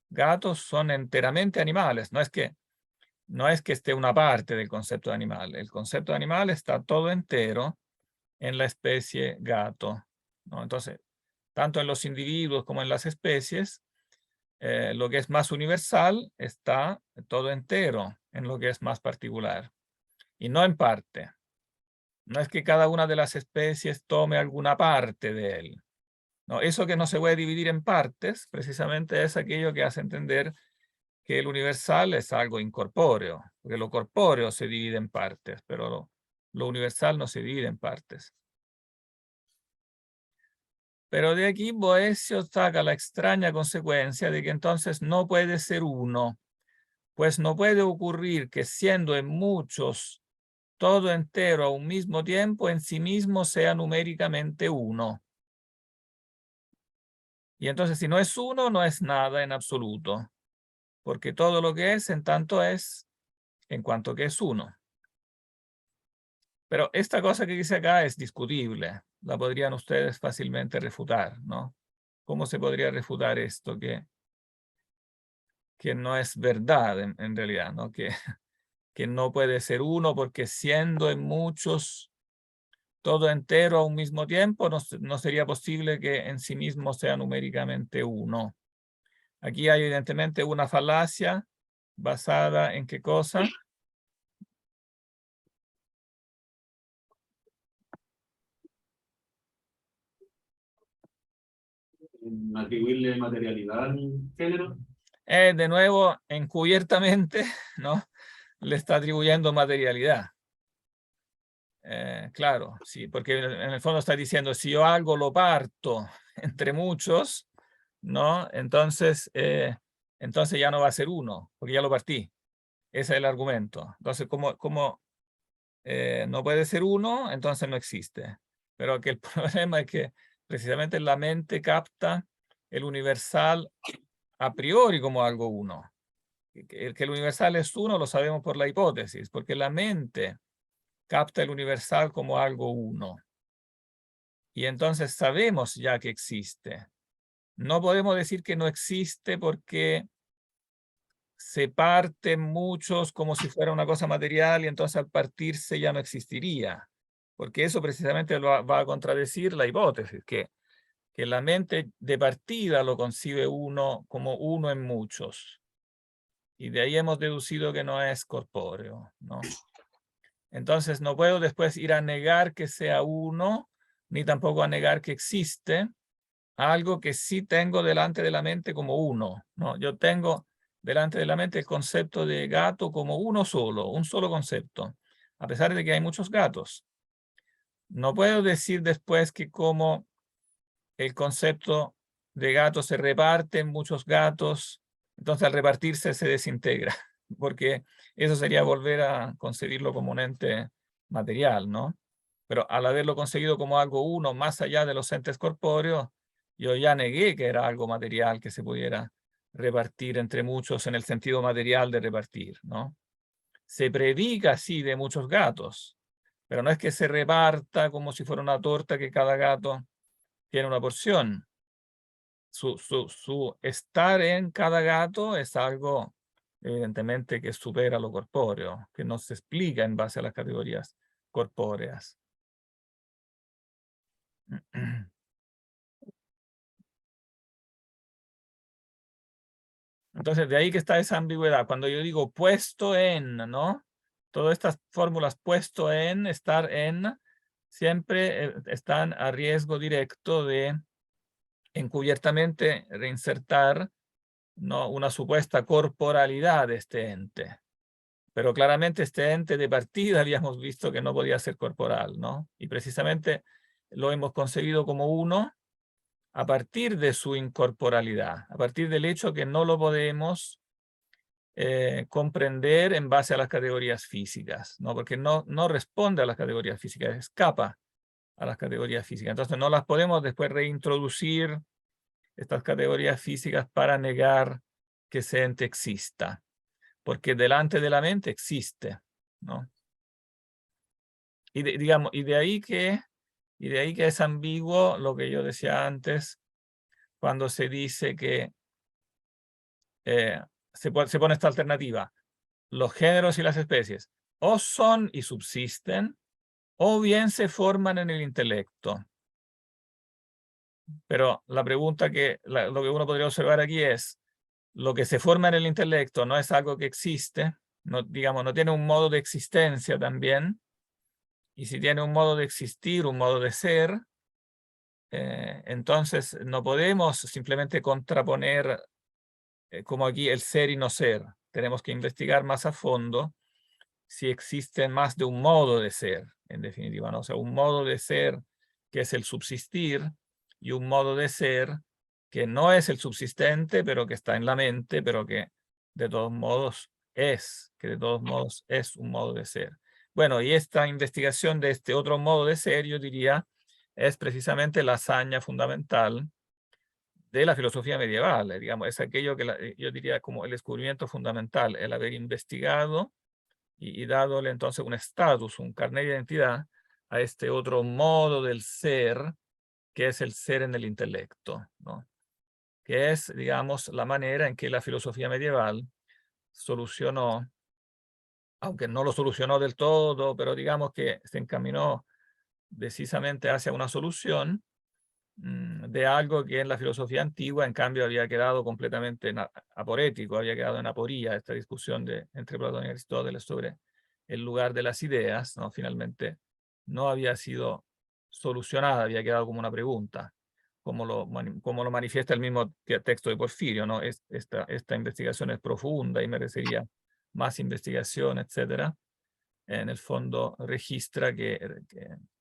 gatos son enteramente animales. No es que esté una parte del concepto de animal. El concepto de animal está todo entero en la especie gato, ¿no? Entonces, tanto en los individuos como en las especies, lo que es más universal está todo entero en lo que es más particular y no en parte. No es que cada una de las especies tome alguna parte de él. No, eso que no se puede dividir en partes, precisamente es aquello que hace entender que el universal es algo incorpóreo, porque lo corpóreo se divide en partes, pero lo universal no se divide en partes. Pero de aquí Boecio saca la extraña consecuencia de que entonces no puede ser uno, pues no puede ocurrir que siendo en muchos todo entero a un mismo tiempo en sí mismo sea numéricamente uno. Y entonces si no es uno, no es nada en absoluto, porque todo lo que es en tanto es en cuanto que es uno. Pero esta cosa que dice acá es discutible, la podrían ustedes fácilmente refutar, ¿no? ¿Cómo se podría refutar esto? Que no es verdad en realidad, ¿no? Que no puede ser uno porque siendo en muchos todo entero a un mismo tiempo, no sería posible que en sí mismo sea numéricamente uno. Aquí hay evidentemente una falacia basada en qué cosa. En atribuirle materialidad al género. De nuevo, encubiertamente, ¿no? Le está atribuyendo materialidad. Claro, sí, porque en el fondo está diciendo, si yo algo lo parto entre muchos, ¿no? Entonces ya no va a ser uno, porque ya lo partí. Ese es el argumento. Entonces, como no puede ser uno, entonces no existe. Pero que el problema es que precisamente la mente capta el universal a priori como algo uno. Que el universal es uno lo sabemos por la hipótesis, porque la mente capta el universal como algo uno. Y entonces sabemos ya que existe. No podemos decir que no existe porque se parten muchos como si fuera una cosa material y entonces al partirse ya no existiría. Porque eso precisamente va a contradecir la hipótesis, que la mente de partida lo concibe uno como uno en muchos. Y de ahí hemos deducido que no es corpóreo, ¿no? Entonces no puedo después ir a negar que sea uno, ni tampoco a negar que existe algo que sí tengo delante de la mente como uno, ¿no? Yo tengo delante de la mente el concepto de gato como uno solo, un solo concepto, a pesar de que hay muchos gatos. No puedo decir después que como el concepto de gato se reparte en muchos gatos, entonces al repartirse se desintegra, porque eso sería volver a concebirlo como un ente material, ¿no? Pero al haberlo conseguido como algo uno más allá de los entes corpóreos, yo ya negué que era algo material que se pudiera repartir entre muchos en el sentido material de repartir, ¿no? Se predica así de muchos gatos, pero no es que se reparta como si fuera una torta que cada gato tiene una porción. Su estar en cada gato es algo evidentemente que supera lo corpóreo, que no se explica en base a las categorías corpóreas. Entonces, de ahí que está esa ambigüedad. Cuando yo digo puesto en, ¿no? Todas estas fórmulas puesto en, estar en, siempre están a riesgo directo de encubiertamente reinsertar, ¿no? Una supuesta corporalidad de este ente. Pero claramente este ente de partida habíamos visto que no podía ser corporal, ¿no? Y precisamente lo hemos concebido como uno a partir de su incorporalidad, a partir del hecho que no lo podemos comprender en base a las categorías físicas, ¿no? Porque no responde a las categorías físicas, escapa a las categorías físicas. Entonces no las podemos después reintroducir, estas categorías físicas, para negar que ese ente exista, porque delante de la mente existe, ¿no? Y de ahí que es ambiguo lo que yo decía antes, cuando se dice que se pone esta alternativa: los géneros y las especies o son y subsisten, o bien se forman en el intelecto. Pero la pregunta lo que uno podría observar aquí es, lo que se forma en el intelecto no es algo que existe, no, digamos, no tiene un modo de existencia también, y si tiene un modo de existir, un modo de ser, entonces no podemos simplemente contraponer como aquí el ser y no ser. Tenemos que investigar más a fondo si existe más de un modo de ser, en definitiva, ¿no? O sea, un modo de ser que es el subsistir y un modo de ser que no es el subsistente, pero que está en la mente, pero que de todos modos es un modo de ser. Bueno, y esta investigación de este otro modo de ser, yo diría, es precisamente la hazaña fundamental de la filosofía medieval, digamos, es aquello que yo diría como el descubrimiento fundamental, el haber investigado y dadole entonces un estatus, un carnet de identidad a este otro modo del ser, que es el ser en el intelecto, ¿no? que es, digamos, la manera en que la filosofía medieval solucionó, aunque no lo solucionó del todo, pero digamos que se encaminó decisamente hacia una solución de algo que en la filosofía antigua, en cambio, había quedado completamente aporético, había quedado en aporía, esta discusión entre Platón y Aristóteles sobre el lugar de las ideas, ¿no? Finalmente no había sido solucionada, había quedado como una pregunta, como lo manifiesta el mismo texto de Porfirio, ¿no? Esta investigación es profunda y merecería más investigación, etcétera. En el fondo registra que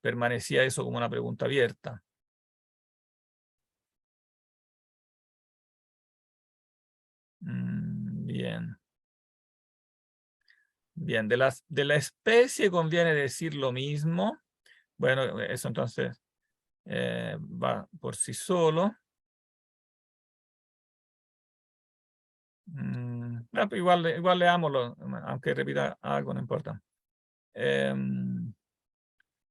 permanecía eso como una pregunta abierta. Bien. Bien, de la especie conviene decir lo mismo. Bueno, eso entonces va por sí solo. Pero igual leámoslo, aunque repita algo, no importa.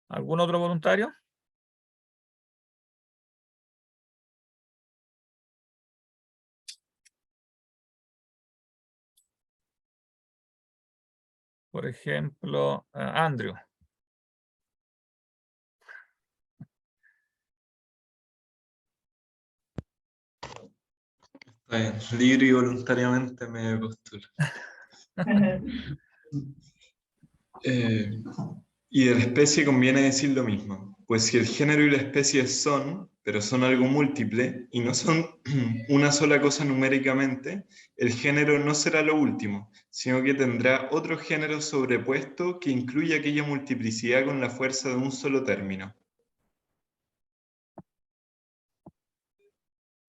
¿Algún otro voluntario? Por ejemplo, Andrew. Está bien, libre y voluntariamente me postulo. Y de la especie conviene decir lo mismo, pues si el género y la especie son, pero son algo múltiple, y no son una sola cosa numéricamente, el género no será lo último, sino que tendrá otro género sobrepuesto que incluye aquella multiplicidad con la fuerza de un solo término.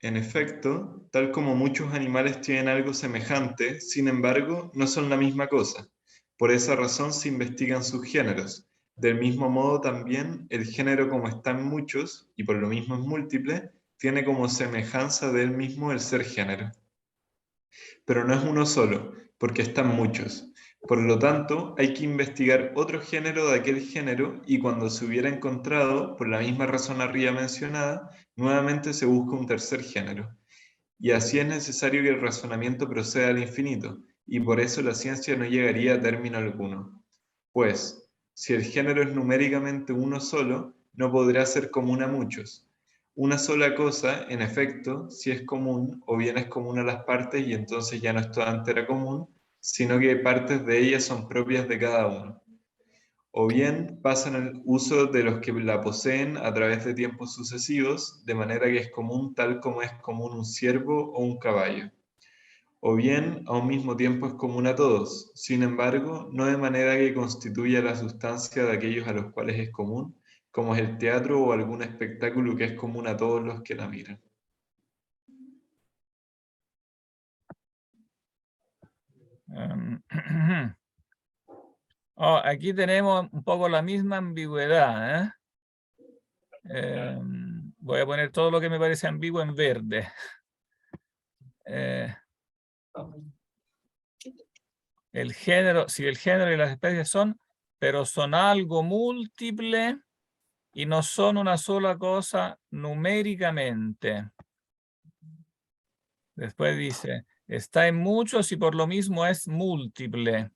En efecto, tal como muchos animales tienen algo semejante, sin embargo, no son la misma cosa. Por esa razón se investigan sus géneros. Del mismo modo también, el género como está en muchos, y por lo mismo es múltiple, tiene como semejanza de él mismo el ser género. Pero no es uno solo, porque están muchos. Por lo tanto, hay que investigar otro género de aquel género y cuando se hubiera encontrado, por la misma razón arriba mencionada, nuevamente se busca un tercer género. Y así es necesario que el razonamiento proceda al infinito, y por eso la ciencia no llegaría a término alguno. Pues, si el género es numéricamente uno solo, no podrá ser común a muchos. Una sola cosa, en efecto, si es común, o bien es común a las partes y entonces ya no es toda entera común, sino que partes de ellas son propias de cada uno. O bien pasan el uso de los que la poseen a través de tiempos sucesivos, de manera que es común tal como es común un ciervo o un caballo. O bien a un mismo tiempo es común a todos, sin embargo, no de manera que constituya la sustancia de aquellos a los cuales es común, como es el teatro o algún espectáculo que es común a todos los que la miran. Aquí tenemos un poco la misma ambigüedad. Voy a poner todo lo que me parece ambiguo en verde. El género, si el género y las especies son, pero son algo múltiple y no son una sola cosa numéricamente. Después dice, está en muchos y por lo mismo es múltiple.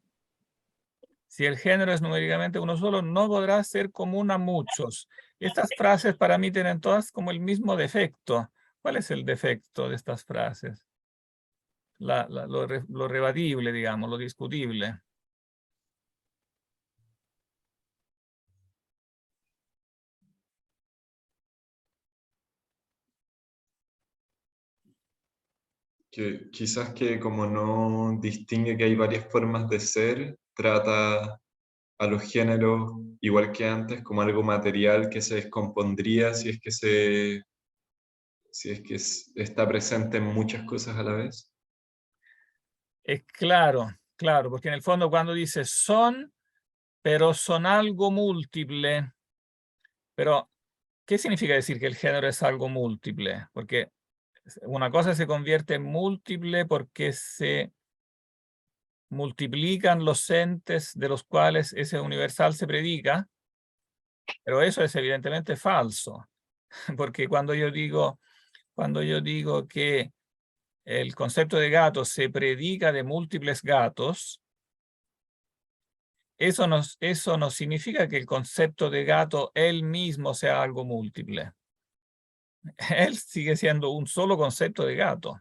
Si el género es numéricamente uno solo, no podrá ser común a muchos. Estas frases para mí tienen todas como el mismo defecto. ¿Cuál es el defecto de estas frases? Lo rebatible, digamos, lo discutible. Que quizás que como no distingue que hay varias formas de ser, trata a los géneros, igual que antes, como algo material que se descompondría si es que está presente en muchas cosas a la vez. Es claro, claro, porque en el fondo cuando dice son, pero son algo múltiple, pero ¿qué significa decir que el género es algo múltiple? Porque una cosa se convierte en múltiple porque se multiplican los entes de los cuales ese universal se predica, pero eso es evidentemente falso, porque cuando yo digo que el concepto de gato se predica de múltiples gatos, eso no significa que el concepto de gato él mismo sea algo múltiple. Él sigue siendo un solo concepto de gato.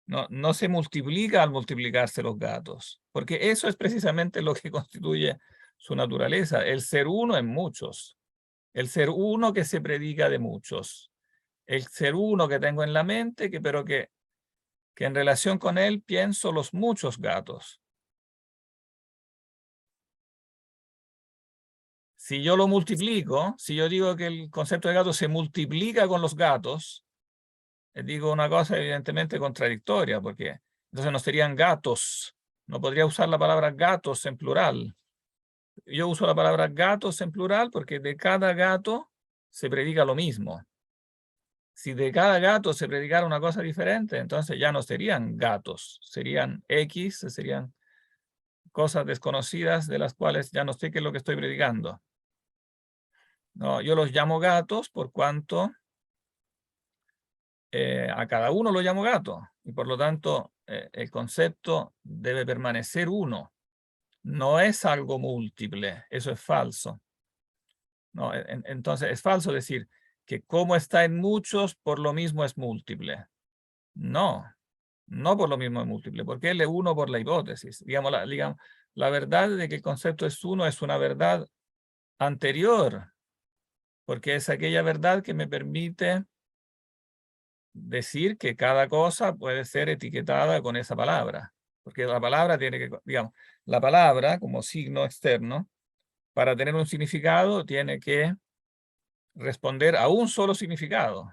No se multiplica al multiplicarse los gatos, porque eso es precisamente lo que constituye su naturaleza, el ser uno en muchos, el ser uno que se predica de muchos, el ser uno que tengo en la mente, pero que en relación con él pienso los muchos gatos. Si yo lo multiplico, si yo digo que el concepto de gato se multiplica con los gatos, digo una cosa evidentemente contradictoria, porque entonces no serían gatos. No podría usar la palabra gatos en plural. Yo uso la palabra gatos en plural porque de cada gato se predica lo mismo. Si de cada gato se predicara una cosa diferente, entonces ya no serían gatos, serían X, serían cosas desconocidas de las cuales ya no sé qué es lo que estoy predicando. No, yo los llamo gatos por cuanto a cada uno lo llamo gato, y por lo tanto el concepto debe permanecer uno. No es algo múltiple, eso es falso. No, entonces es falso decir que como está en muchos, por lo mismo es múltiple. No, no por lo mismo es múltiple, porque es uno por la hipótesis. Digamos, la verdad de que el concepto es uno es una verdad anterior, porque es aquella verdad que me permite decir que cada cosa puede ser etiquetada con esa palabra, porque la palabra tiene que, digamos, la palabra como signo externo, para tener un significado, tiene que responder a un solo significado.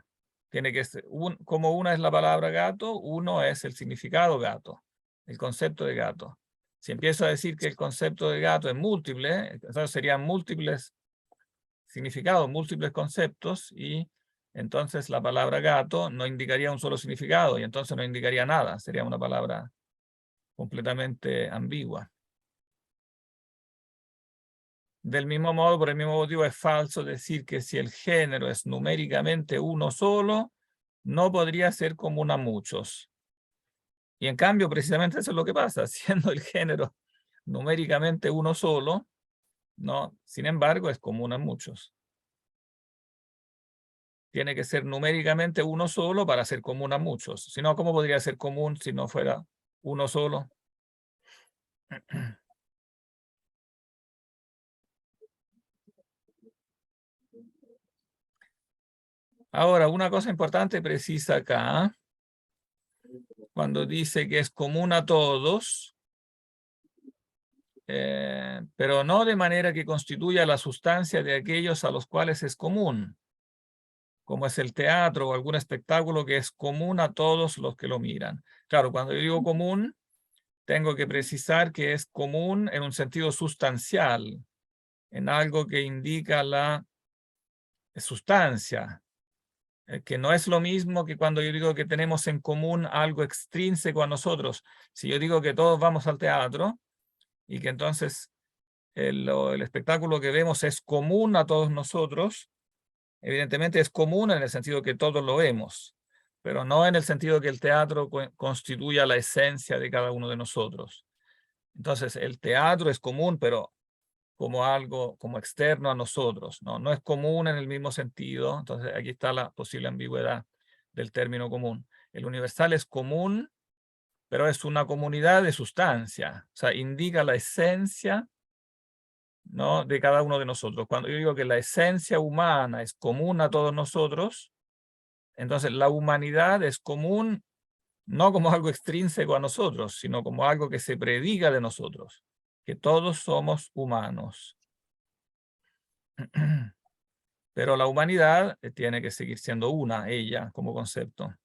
Tiene que ser, como una es la palabra gato, uno es el significado gato, el concepto de gato. Si empiezo a decir que el concepto de gato es múltiple, entonces serían múltiples significados, múltiples conceptos, y entonces la palabra gato no indicaría un solo significado, y entonces no indicaría nada, sería una palabra completamente ambigua. Del mismo modo, por el mismo motivo, es falso decir que si el género es numéricamente uno solo, no podría ser común a muchos. Y en cambio, precisamente eso es lo que pasa, siendo el género numéricamente uno solo, no, sin embargo, es común a muchos. Tiene que ser numéricamente uno solo para ser común a muchos. Si no, ¿cómo podría ser común si no fuera uno solo? Ahora, una cosa importante precisa acá, cuando dice que es común a todos, pero no de manera que constituya la sustancia de aquellos a los cuales es común, como es el teatro o algún espectáculo que es común a todos los que lo miran. Claro, cuando yo digo común, tengo que precisar que es común en un sentido sustancial, en algo que indica la sustancia, que no es lo mismo que cuando yo digo que tenemos en común algo extrínseco a nosotros. Si yo digo que todos vamos al teatro y que entonces el espectáculo que vemos es común a todos nosotros, evidentemente es común en el sentido que todos lo vemos, pero no en el sentido que el teatro constituya la esencia de cada uno de nosotros. Entonces el teatro es común, pero como algo como externo a nosotros, no es común en el mismo sentido. Entonces aquí está la posible ambigüedad del término común. El universal es común, pero es una comunidad de sustancia, o sea, indica la esencia, ¿no?, de cada uno de nosotros. Cuando yo digo que la esencia humana es común a todos nosotros, entonces la humanidad es común no como algo extrínseco a nosotros, sino como algo que se predica de nosotros, que todos somos humanos. Pero la humanidad tiene que seguir siendo una, ella, como concepto.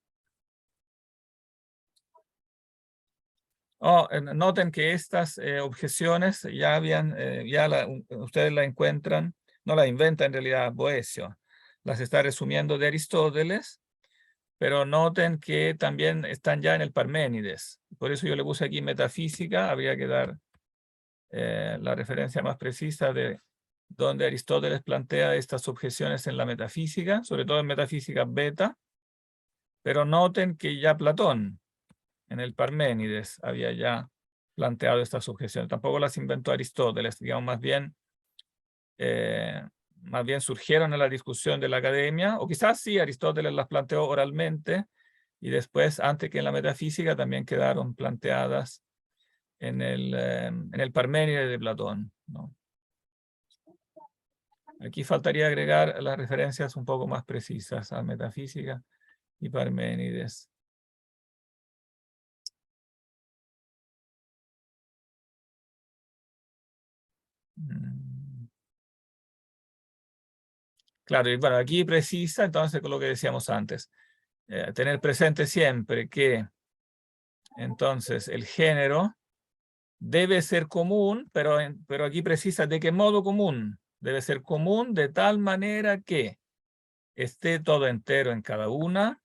Noten que estas objeciones ya habían, ustedes la encuentran, no la inventa en realidad Boecio, las está resumiendo de Aristóteles, pero noten que también están ya en el Parménides. Por eso yo le puse aquí metafísica, habría que dar la referencia más precisa de donde Aristóteles plantea estas objeciones en la metafísica, sobre todo en metafísica beta, Pero noten que ya Platón, en el Parménides, había ya planteado estas objeciones. Tampoco las inventó Aristóteles, digamos, más bien surgieron en la discusión de la academia, o quizás sí, Aristóteles las planteó oralmente, y después, antes que en la metafísica, también quedaron planteadas en el Parménides de Platón, ¿no? Aquí faltaría agregar las referencias un poco más precisas a metafísica y Parménides. Claro, y bueno, aquí precisa entonces con lo que decíamos antes. Tener presente siempre que entonces el género debe ser común, pero aquí precisa de qué modo común. Debe ser común de tal manera que esté todo entero en cada una,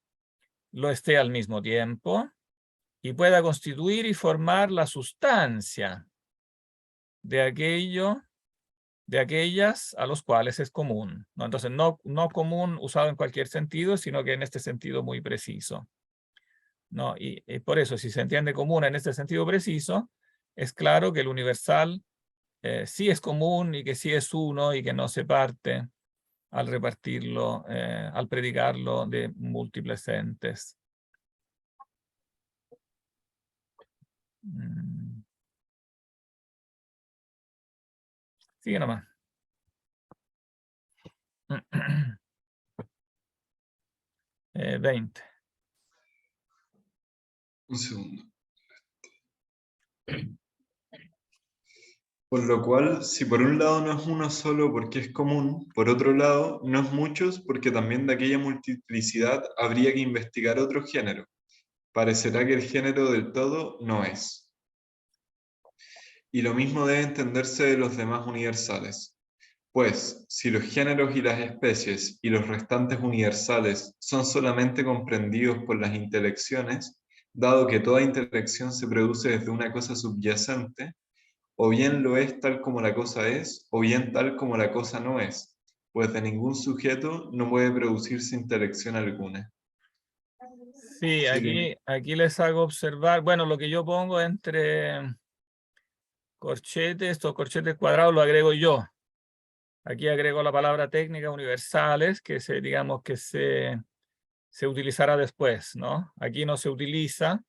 lo esté al mismo tiempo y pueda constituir y formar la sustancia de aquellas a los cuales es común, ¿no? Entonces, no común usado en cualquier sentido, sino que en este sentido muy preciso, ¿no? Y por eso, si se entiende común en este sentido preciso, es claro que el universal sí es común y que sí es uno y que no se parte al repartirlo, al predicarlo de múltiples entes. Sigue nomás. 20. Un segundo. Por lo cual, si por un lado no es uno solo porque es común, por otro lado no es muchos porque también de aquella multiplicidad habría que investigar otro género. Parecerá que el género del todo no es. Y lo mismo debe entenderse de los demás universales. Pues, si los géneros y las especies y los restantes universales son solamente comprendidos por las intelecciones, dado que toda intelección se produce desde una cosa subyacente, o bien lo es tal como la cosa es, o bien tal como la cosa no es, pues de ningún sujeto no puede producirse intelección alguna. Sí, aquí les hago observar, bueno, lo que yo pongo entre corchetes, estos corchetes cuadrados lo agrego yo. Aquí agrego la palabra técnica universales, que digamos que se utilizará después, ¿no? Aquí no se utiliza,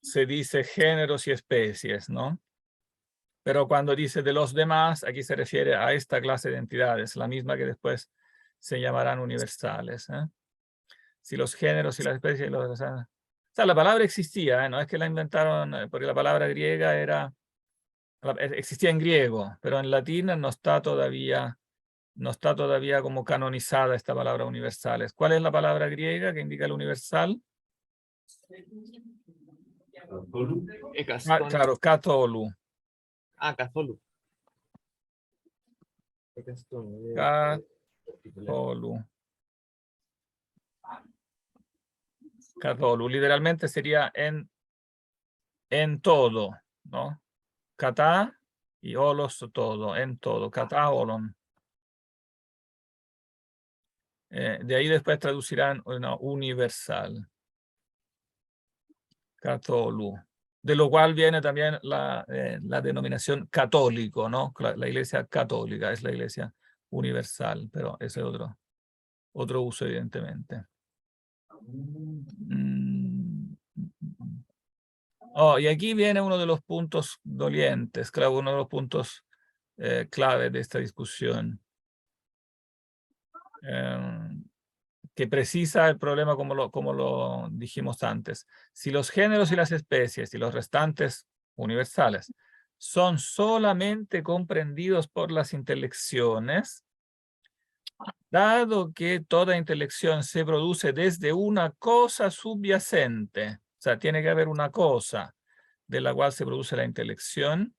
se dice géneros y especies, ¿no? Pero cuando dice de los demás, aquí se refiere a esta clase de entidades, la misma que después se llamarán universales, ¿eh? Si los géneros y las especies... o sea, la palabra existía, ¿eh? No es que la inventaron, porque la palabra griega existía en griego, pero en latín no está todavía como canonizada esta palabra universales. ¿Cuál es la palabra griega que indica el universal? Claro, katolu. Catholu. Katolu. Katolu. Literalmente sería en todo, ¿no? Kata y olos todo, en todo. Kata olon. De ahí después traducirán universal. Katolu. De lo cual viene también la denominación católico, ¿no? La iglesia católica es la iglesia universal, pero ese es otro uso, evidentemente. Oh, y aquí viene uno de los puntos dolientes, claro, uno de los puntos clave de esta discusión. Que precisa el problema como lo dijimos antes. Si los géneros y las especies y los restantes universales son solamente comprendidos por las intelecciones, dado que toda intelección se produce desde una cosa subyacente, o sea, tiene que haber una cosa de la cual se produce la intelección,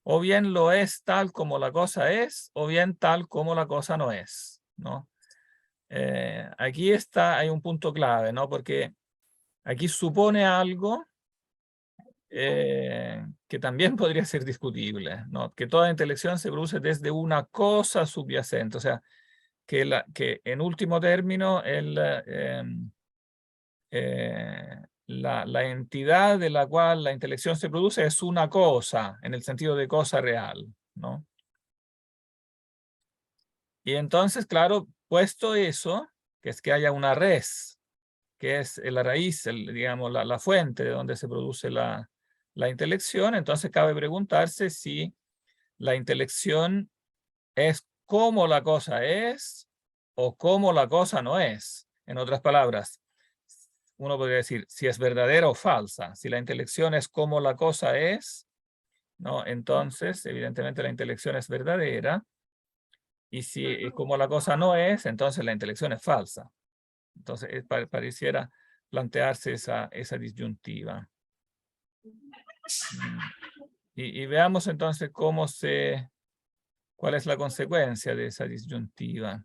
o bien lo es tal como la cosa es, o bien tal como la cosa no es, ¿no? Aquí hay un punto clave, ¿no? Porque aquí supone algo que también podría ser discutible, ¿no? Que toda intelección se produce desde una cosa subyacente, o sea, que en último término la entidad de la cual la intelección se produce es una cosa, en el sentido de cosa real, ¿no? Y entonces, claro, puesto eso, que es que haya una res, que es la raíz, digamos, la fuente de donde se produce la intelección, entonces cabe preguntarse si la intelección es como la cosa es o como la cosa no es. En otras palabras, uno podría decir si es verdadera o falsa. Si la intelección es como la cosa es, ¿no? Entonces, evidentemente la intelección es verdadera. Y si como la cosa no es, entonces la intelección es falsa. Entonces, pareciera plantearse esa disyuntiva. Y veamos entonces cuál es la consecuencia de esa disyuntiva.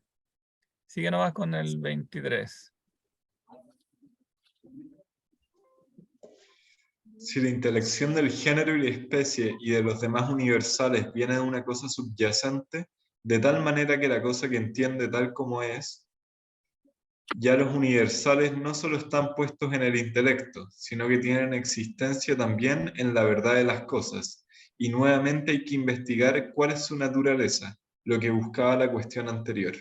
Sigue nomás con el 23. Si la intelección del género y la especie y de los demás universales viene de una cosa subyacente, de tal manera que la cosa que entiende tal como es, ya los universales no solo están puestos en el intelecto, sino que tienen existencia también en la verdad de las cosas. Y nuevamente hay que investigar cuál es su naturaleza, lo que buscaba la cuestión anterior.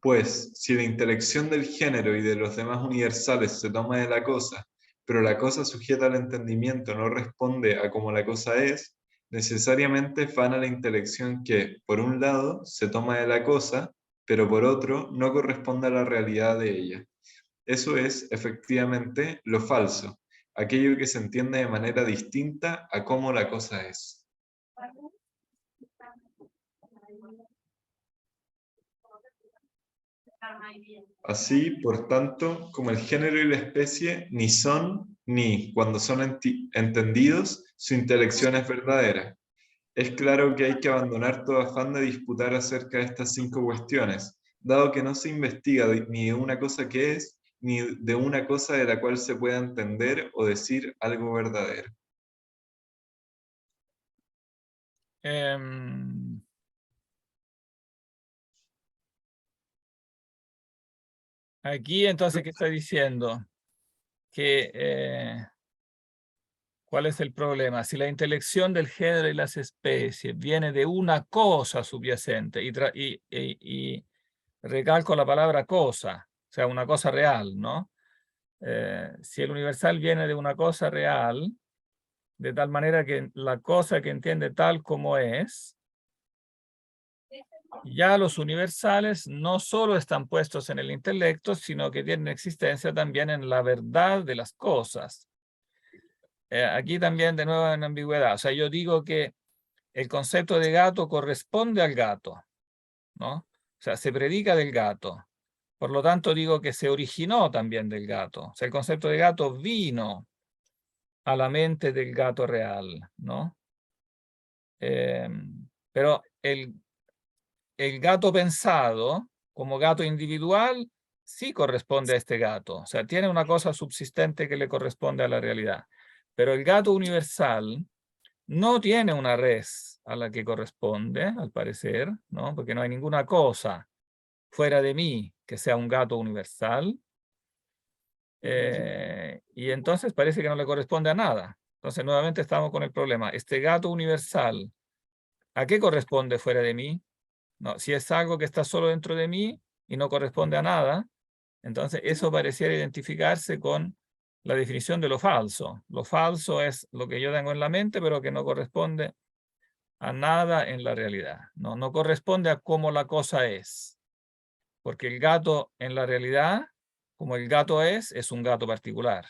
Pues, si la intelección del género y de los demás universales se toma de la cosa, pero la cosa sujeta al entendimiento no responde a como la cosa es, necesariamente van a la intelección que, por un lado, se toma de la cosa, pero por otro, no corresponde a la realidad de ella. Eso es, efectivamente, lo falso, aquello que se entiende de manera distinta a cómo la cosa es. Así, por tanto, como el género y la especie ni son, ni, cuando son entendidos, su intelección es verdadera. Es claro que hay que abandonar todo afán de disputar acerca de estas 5 cuestiones, dado que no se investiga ni de una cosa que es, ni de una cosa de la cual se pueda entender o decir algo verdadero. Aquí entonces, ¿qué está diciendo? Que, ¿cuál es el problema? Si la intelección del género y las especies viene de una cosa subyacente, y recalco la palabra cosa, o sea, una cosa real, ¿no? Si el universal viene de una cosa real, de tal manera que la cosa que entiende tal como es, ya los universales no solo están puestos en el intelecto, sino que tienen existencia también en la verdad de las cosas. Aquí también de nuevo en ambigüedad. O sea, yo digo que el concepto de gato corresponde al gato, ¿no? O sea, se predica del gato. Por lo tanto, digo que se originó también del gato. O sea, el concepto de gato vino a la mente del gato real, ¿no? Pero el gato pensado, como gato individual, sí corresponde a este gato. O sea, tiene una cosa subsistente que le corresponde a la realidad. Pero el gato universal no tiene una res a la que corresponde, al parecer, ¿no? Porque no hay ninguna cosa fuera de mí que sea un gato universal. Y entonces parece que no le corresponde a nada. Entonces nuevamente estamos con el problema. Este gato universal, ¿a qué corresponde fuera de mí? No, si es algo que está solo dentro de mí y no corresponde a nada, entonces eso pareciera identificarse con la definición de lo falso. Lo falso es lo que yo tengo en la mente, pero que no corresponde a nada en la realidad. No corresponde a cómo la cosa es. Porque el gato en la realidad, como el gato es un gato particular.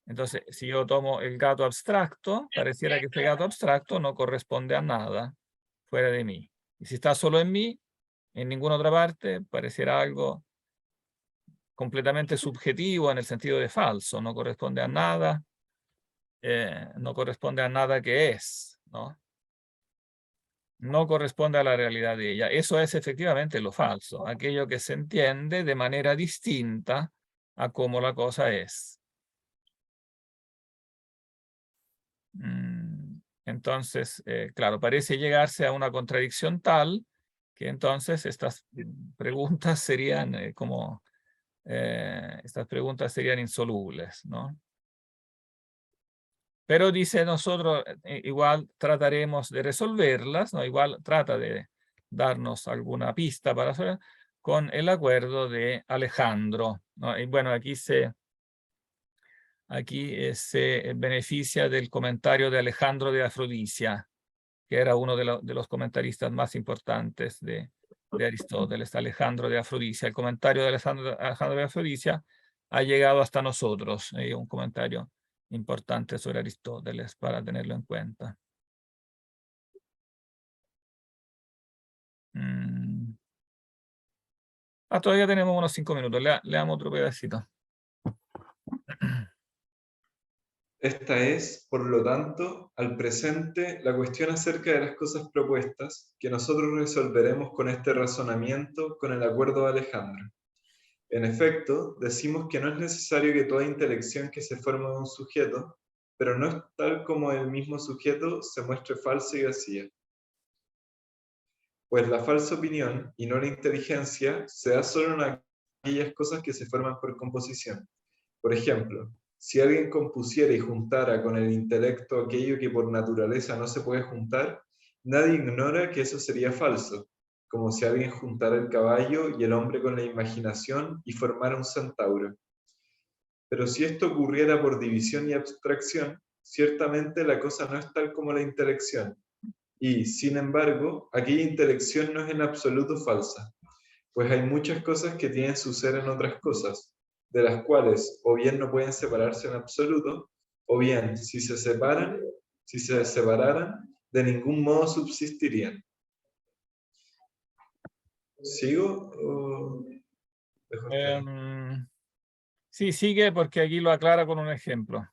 Entonces, si yo tomo el gato abstracto, pareciera que este gato abstracto no corresponde a nada fuera de mí. Y si está solo en mí, en ninguna otra parte, pareciera algo completamente subjetivo en el sentido de falso, no corresponde a nada, no corresponde a nada que es, ¿no? No corresponde a la realidad de ella. Eso es efectivamente lo falso, aquello que se entiende de manera distinta a cómo la cosa es. Entonces, claro, parece llegarse a una contradicción tal que entonces estas preguntas serían estas preguntas serían insolubles, ¿no? Pero dice nosotros igual trataremos de resolverlas, ¿no? Igual trata de darnos alguna pista para hacer con el acuerdo de Alejandro, ¿no? Y bueno, aquí se beneficia del comentario de Alejandro de Afrodisia, que era uno de los comentaristas más importantes de Aristóteles, Alejandro de Afrodisia. El comentario de Alejandro de Afrodisia ha llegado hasta nosotros, un comentario importante sobre Aristóteles para tenerlo en cuenta. Todavía tenemos unos 5 minutos. Leamos otro pedacito. Esta es, por lo tanto, al presente la cuestión acerca de las cosas propuestas que nosotros resolveremos con este razonamiento con el acuerdo de Alejandro. En efecto, decimos que no es necesario que toda intelección que se forme de un sujeto, pero no es tal como el mismo sujeto se muestre falsa y vacía. Pues la falsa opinión, y no la inteligencia, se da solo en aquellas cosas que se forman por composición. Por ejemplo, si alguien compusiera y juntara con el intelecto aquello que por naturaleza no se puede juntar, nadie ignora que eso sería falso, como si alguien juntara el caballo y el hombre con la imaginación y formara un centauro. Pero si esto ocurriera por división y abstracción, ciertamente la cosa no es tal como la intelección, y, sin embargo, aquella intelección no es en absoluto falsa, pues hay muchas cosas que tienen su ser en otras cosas, de las cuales o bien no pueden separarse en absoluto, o bien, si se separaran, de ningún modo subsistirían. ¿Sigo o dejo hasta ahí? Sí, sigue porque aquí lo aclara con un ejemplo.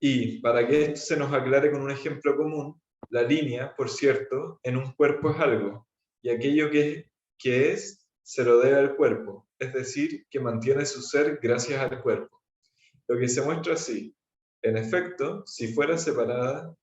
Y para que esto se nos aclare con un ejemplo común, la línea, por cierto, en un cuerpo es algo, y aquello que es, se lo debe al cuerpo, es decir, que mantiene su ser gracias al cuerpo. Lo que se muestra así, en efecto, si fuera separada,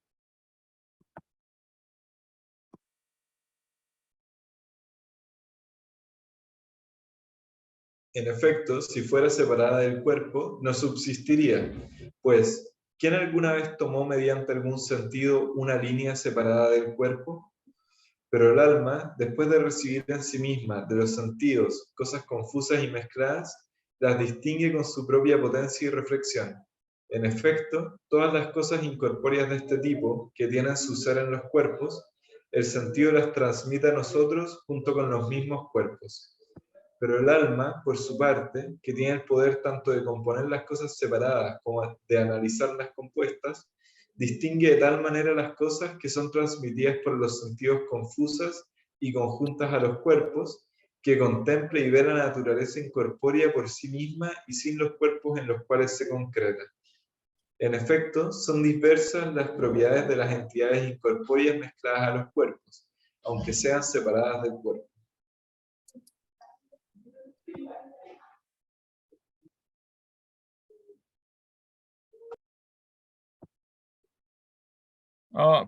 del cuerpo, no subsistiría, pues, ¿quién alguna vez tomó mediante algún sentido una línea separada del cuerpo? Pero el alma, después de recibir en sí misma de los sentidos cosas confusas y mezcladas, las distingue con su propia potencia y reflexión. En efecto, todas las cosas incorpóreas de este tipo, que tienen su ser en los cuerpos, el sentido las transmite a nosotros junto con los mismos cuerpos. Pero el alma, por su parte, que tiene el poder tanto de componer las cosas separadas como de analizarlas compuestas, distingue de tal manera las cosas que son transmitidas por los sentidos confusas y conjuntas a los cuerpos, que contempla y ve la naturaleza incorpórea por sí misma y sin los cuerpos en los cuales se concreta. En efecto, son diversas las propiedades de las entidades incorpóreas mezcladas a los cuerpos, aunque sean separadas del cuerpo.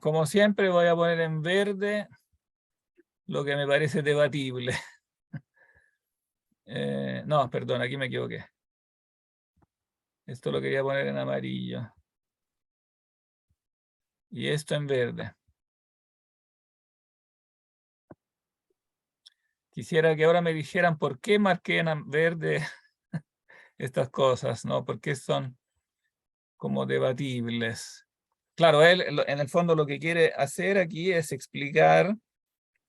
Como siempre voy a poner en verde lo que me parece debatible. No, perdón, aquí me equivoqué. Esto lo quería poner en amarillo. Y esto en verde. Quisiera que ahora me dijeran por qué marqué en verde estas cosas, ¿no? ¿Por qué son como debatibles? Claro, él en el fondo lo que quiere hacer aquí es explicar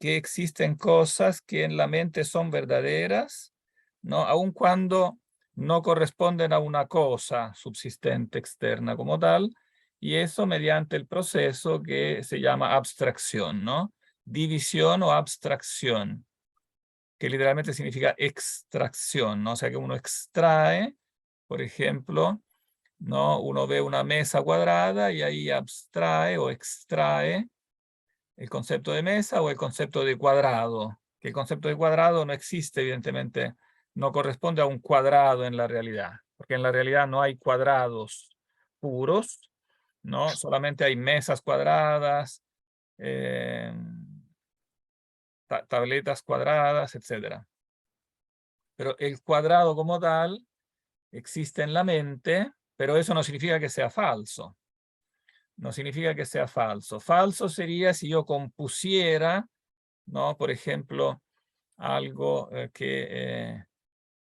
que existen cosas que en la mente son verdaderas, ¿no? Aun cuando no corresponden a una cosa subsistente externa como tal, y eso mediante el proceso que se llama abstracción, ¿no? División o abstracción, que literalmente significa extracción, ¿no? O sea que uno extrae, por ejemplo, ¿no? Uno ve una mesa cuadrada y ahí abstrae o extrae el concepto de mesa o el concepto de cuadrado, que el concepto de cuadrado no existe, evidentemente, no corresponde a un cuadrado en la realidad, porque en la realidad no hay cuadrados puros, ¿no? Solamente hay mesas cuadradas, tabletas cuadradas, etc. Pero el cuadrado como tal existe en la mente, pero eso no significa que sea falso. No significa que sea falso. Falso sería si yo compusiera, ¿no? Por ejemplo, algo que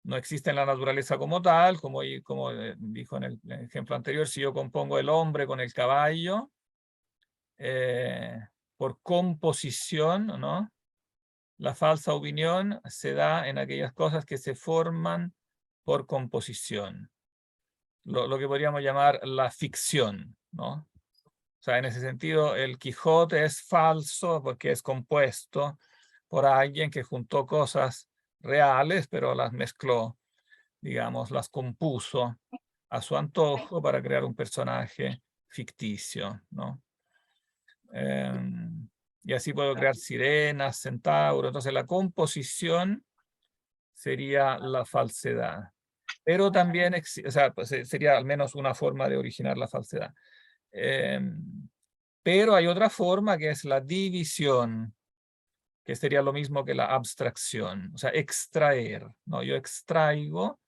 no existe en la naturaleza como tal, como dijo en el ejemplo anterior, si yo compongo el hombre con el caballo, por composición, ¿no? La falsa opinión se da en aquellas cosas que se forman por composición. Lo que podríamos llamar la ficción, ¿no? O sea, en ese sentido, el Quijote es falso porque es compuesto por alguien que juntó cosas reales, pero las mezcló, digamos, las compuso a su antojo para crear un personaje ficticio, ¿no? Y así puedo crear sirenas, centauros. Entonces la composición sería la falsedad. Pero también, o sea, pues, sería al menos una forma de originar la falsedad. Pero hay otra forma que es la división, que sería lo mismo que la abstracción, o sea, extraer, ¿no? Yo extraigo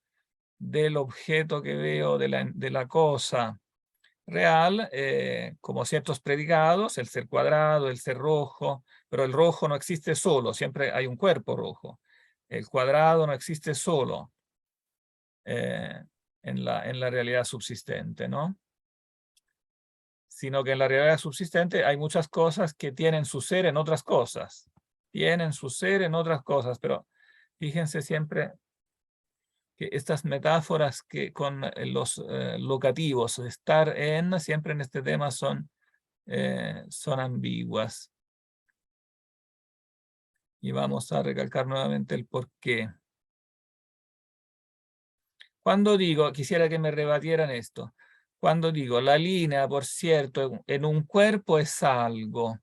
del objeto que veo, de la cosa real, como ciertos predicados, el ser cuadrado, el ser rojo, pero el rojo no existe solo, siempre hay un cuerpo rojo. El cuadrado no existe solo en la realidad subsistente, ¿no? Sino que en la realidad subsistente hay muchas cosas que tienen su ser en otras cosas. Tienen su ser en otras cosas, pero fíjense siempre que estas metáforas que con los locativos, estar en, siempre en este tema son ambiguas. Y vamos a recalcar nuevamente el por qué. Cuando digo, quisiera que me rebatieran esto, cuando digo la línea, por cierto, en un cuerpo es algo,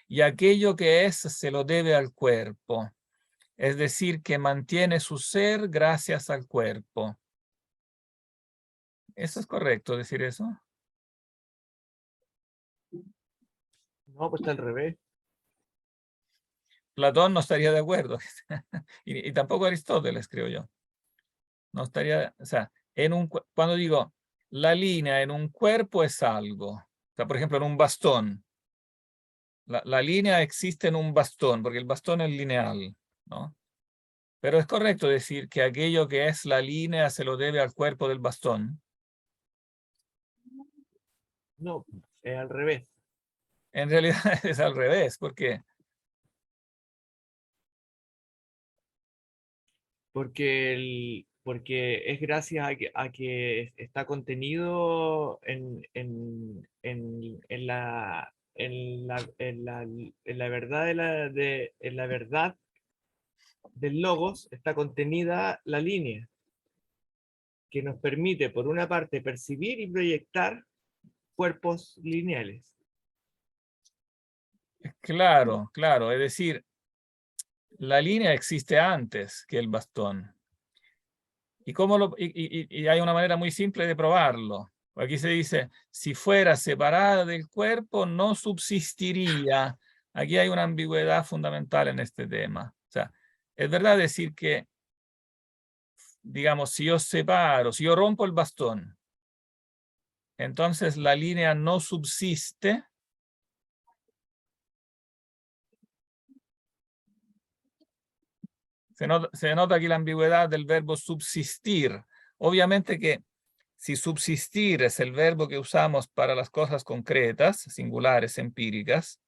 y aquello que es se lo debe al cuerpo, es decir, que mantiene su ser gracias al cuerpo. ¿Eso es correcto decir eso? No, pues está al revés. Platón no estaría de acuerdo, y tampoco Aristóteles, creo yo. No estaría, o sea, cuando digo la línea en un cuerpo es algo, o sea, por ejemplo, en un bastón, la línea existe en un bastón, porque el bastón es lineal, ¿no? Pero es correcto decir que aquello que es la línea se lo debe al cuerpo del bastón. No, es al revés. En realidad es al revés, porque Porque es gracias a que está contenido en la verdad en la verdad del logos está contenida la línea que nos permite, por una parte, percibir y proyectar cuerpos lineales. claro, claro, es decir, la línea existe antes que el bastón. Y hay una manera muy simple de probarlo. Aquí se dice, si fuera separada del cuerpo, no subsistiría. Aquí hay una ambigüedad fundamental en este tema. O sea, es verdad decir que, digamos, si yo separo, si yo rompo el bastón, entonces la línea no subsiste. Se nota aquí la ambigüedad del verbo subsistir. Obviamente que si subsistir es el verbo que usamos para las cosas concretas, singulares, empíricas,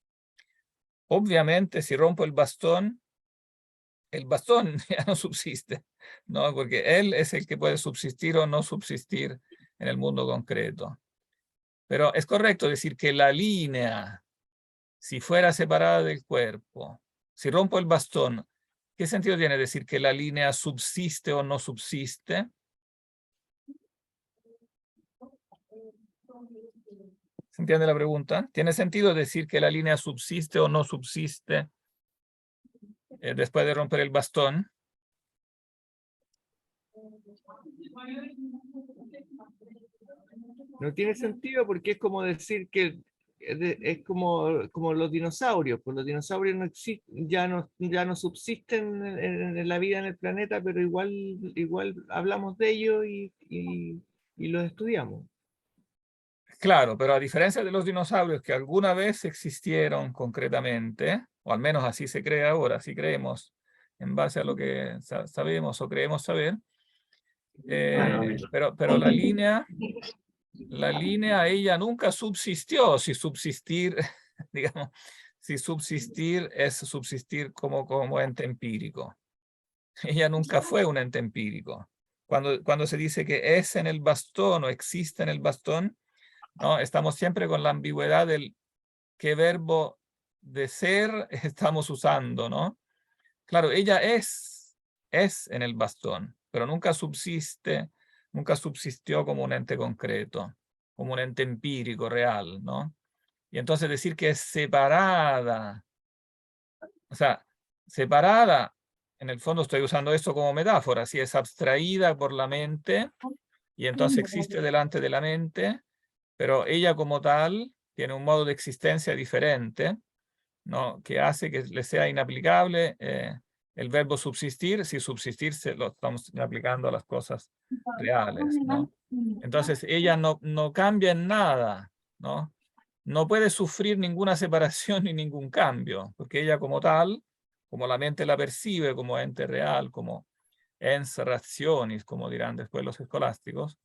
obviamente si rompo el bastón ya no subsiste, ¿no? Porque él es el que puede subsistir o no subsistir en el mundo concreto. Pero es correcto decir que la línea, si fuera separada del cuerpo, si rompo el bastón, ¿qué sentido tiene decir que la línea subsiste o no subsiste? ¿Se entiende la pregunta? ¿Tiene sentido decir que la línea subsiste o no subsiste después de romper el bastón? No tiene sentido porque es como decir que es como los dinosaurios, pues los dinosaurios no ya no subsisten en la vida en el planeta, pero igual hablamos de ellos y los estudiamos. Claro, pero a diferencia de los dinosaurios que alguna vez existieron concretamente, o al menos así se cree ahora, así creemos en base a lo que sabemos o creemos saber, pero la línea ella nunca subsistió, si subsistir, digamos, si subsistir es subsistir como ente empírico. Ella nunca fue un ente empírico. Cuando se dice que es en el bastón o existe en el bastón, ¿no? Estamos siempre con la ambigüedad del qué verbo de ser estamos usando, ¿no? Claro, ella es en el bastón, pero nunca subsistió como un ente concreto, como un ente empírico real, ¿no? Y entonces decir que es separada, o sea, separada, en el fondo estoy usando esto como metáfora, si es abstraída por la mente y entonces existe delante de la mente, pero ella como tal tiene un modo de existencia diferente, ¿no? Que hace que le sea inaplicable el verbo subsistir, si subsistir se lo estamos aplicando a las cosas reales, ¿no? Entonces ella no cambia en nada, ¿no? No puede sufrir ninguna separación ni ningún cambio, porque ella como tal, como la mente la percibe como ente real, como ens rationis, como dirán después los escolásticos,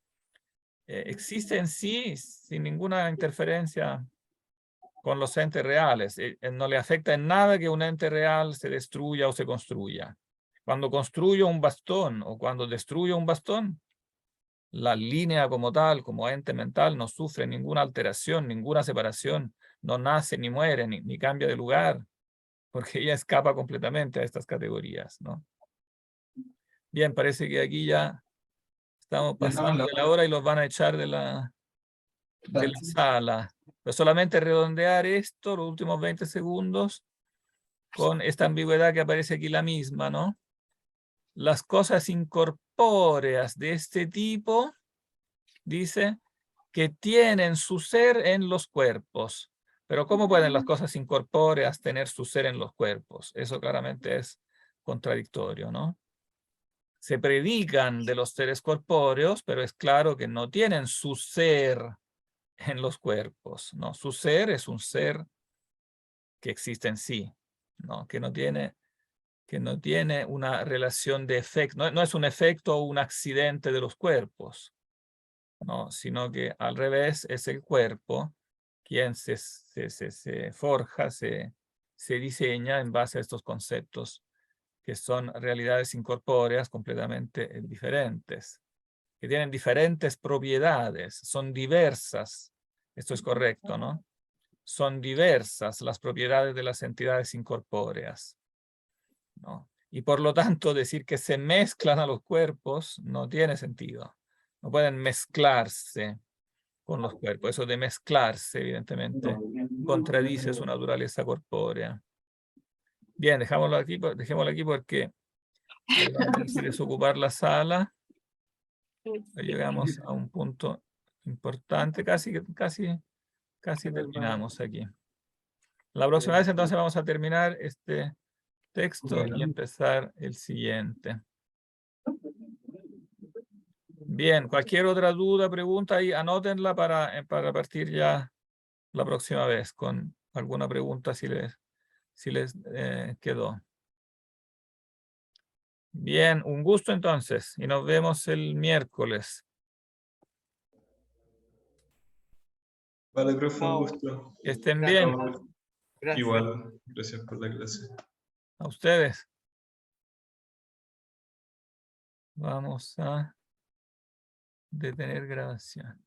existe en sí sin ninguna interferencia con los entes reales. No le afecta en nada que un ente real se destruya o se construya. Cuando construyo un bastón o cuando destruyo un bastón, la línea como tal, como ente mental, no sufre ninguna alteración, ninguna separación, no nace ni muere, ni cambia de lugar, porque ella escapa completamente a estas categorías, ¿no? Bien, parece que aquí ya estamos pasando de la hora y los van a echar de la sala. Pero solamente redondear esto, los últimos 20 segundos, con esta ambigüedad que aparece aquí la misma, ¿no? Las cosas incorpóreas de este tipo, dice, que tienen su ser en los cuerpos. Pero ¿cómo pueden las cosas incorpóreas tener su ser en los cuerpos? Eso claramente es contradictorio, ¿no? Se predican de los seres corpóreos, pero es claro que no tienen su ser en los cuerpos, ¿no? Su ser es un ser que existe en sí, ¿no? Que no tiene una relación de efecto, no es un efecto o un accidente de los cuerpos, ¿no? Sino que al revés es el cuerpo quien se forja, se diseña en base a estos conceptos que son realidades incorpóreas completamente diferentes, que tienen diferentes propiedades, son diversas. Esto es correcto, ¿no? Son diversas las propiedades de las entidades incorpóreas, ¿no? Y por lo tanto decir que se mezclan a los cuerpos no tiene sentido. No pueden mezclarse con los cuerpos. Eso de mezclarse, evidentemente, contradice su naturaleza corpórea. Bien, dejémoslo aquí porque vamos a tener que desocupar la sala. Llegamos a un punto importante, casi terminamos aquí. La próxima vez entonces vamos a terminar este texto y empezar el siguiente. Bien, cualquier otra duda, pregunta, ahí anótenla para partir ya la próxima vez con alguna pregunta si les quedó. Bien, un gusto entonces y nos vemos el miércoles. Vale, profe, un Chao. gusto. Que estén Gracias. bien. Gracias. Igual, gracias por la clase. A ustedes. Vamos a detener grabación.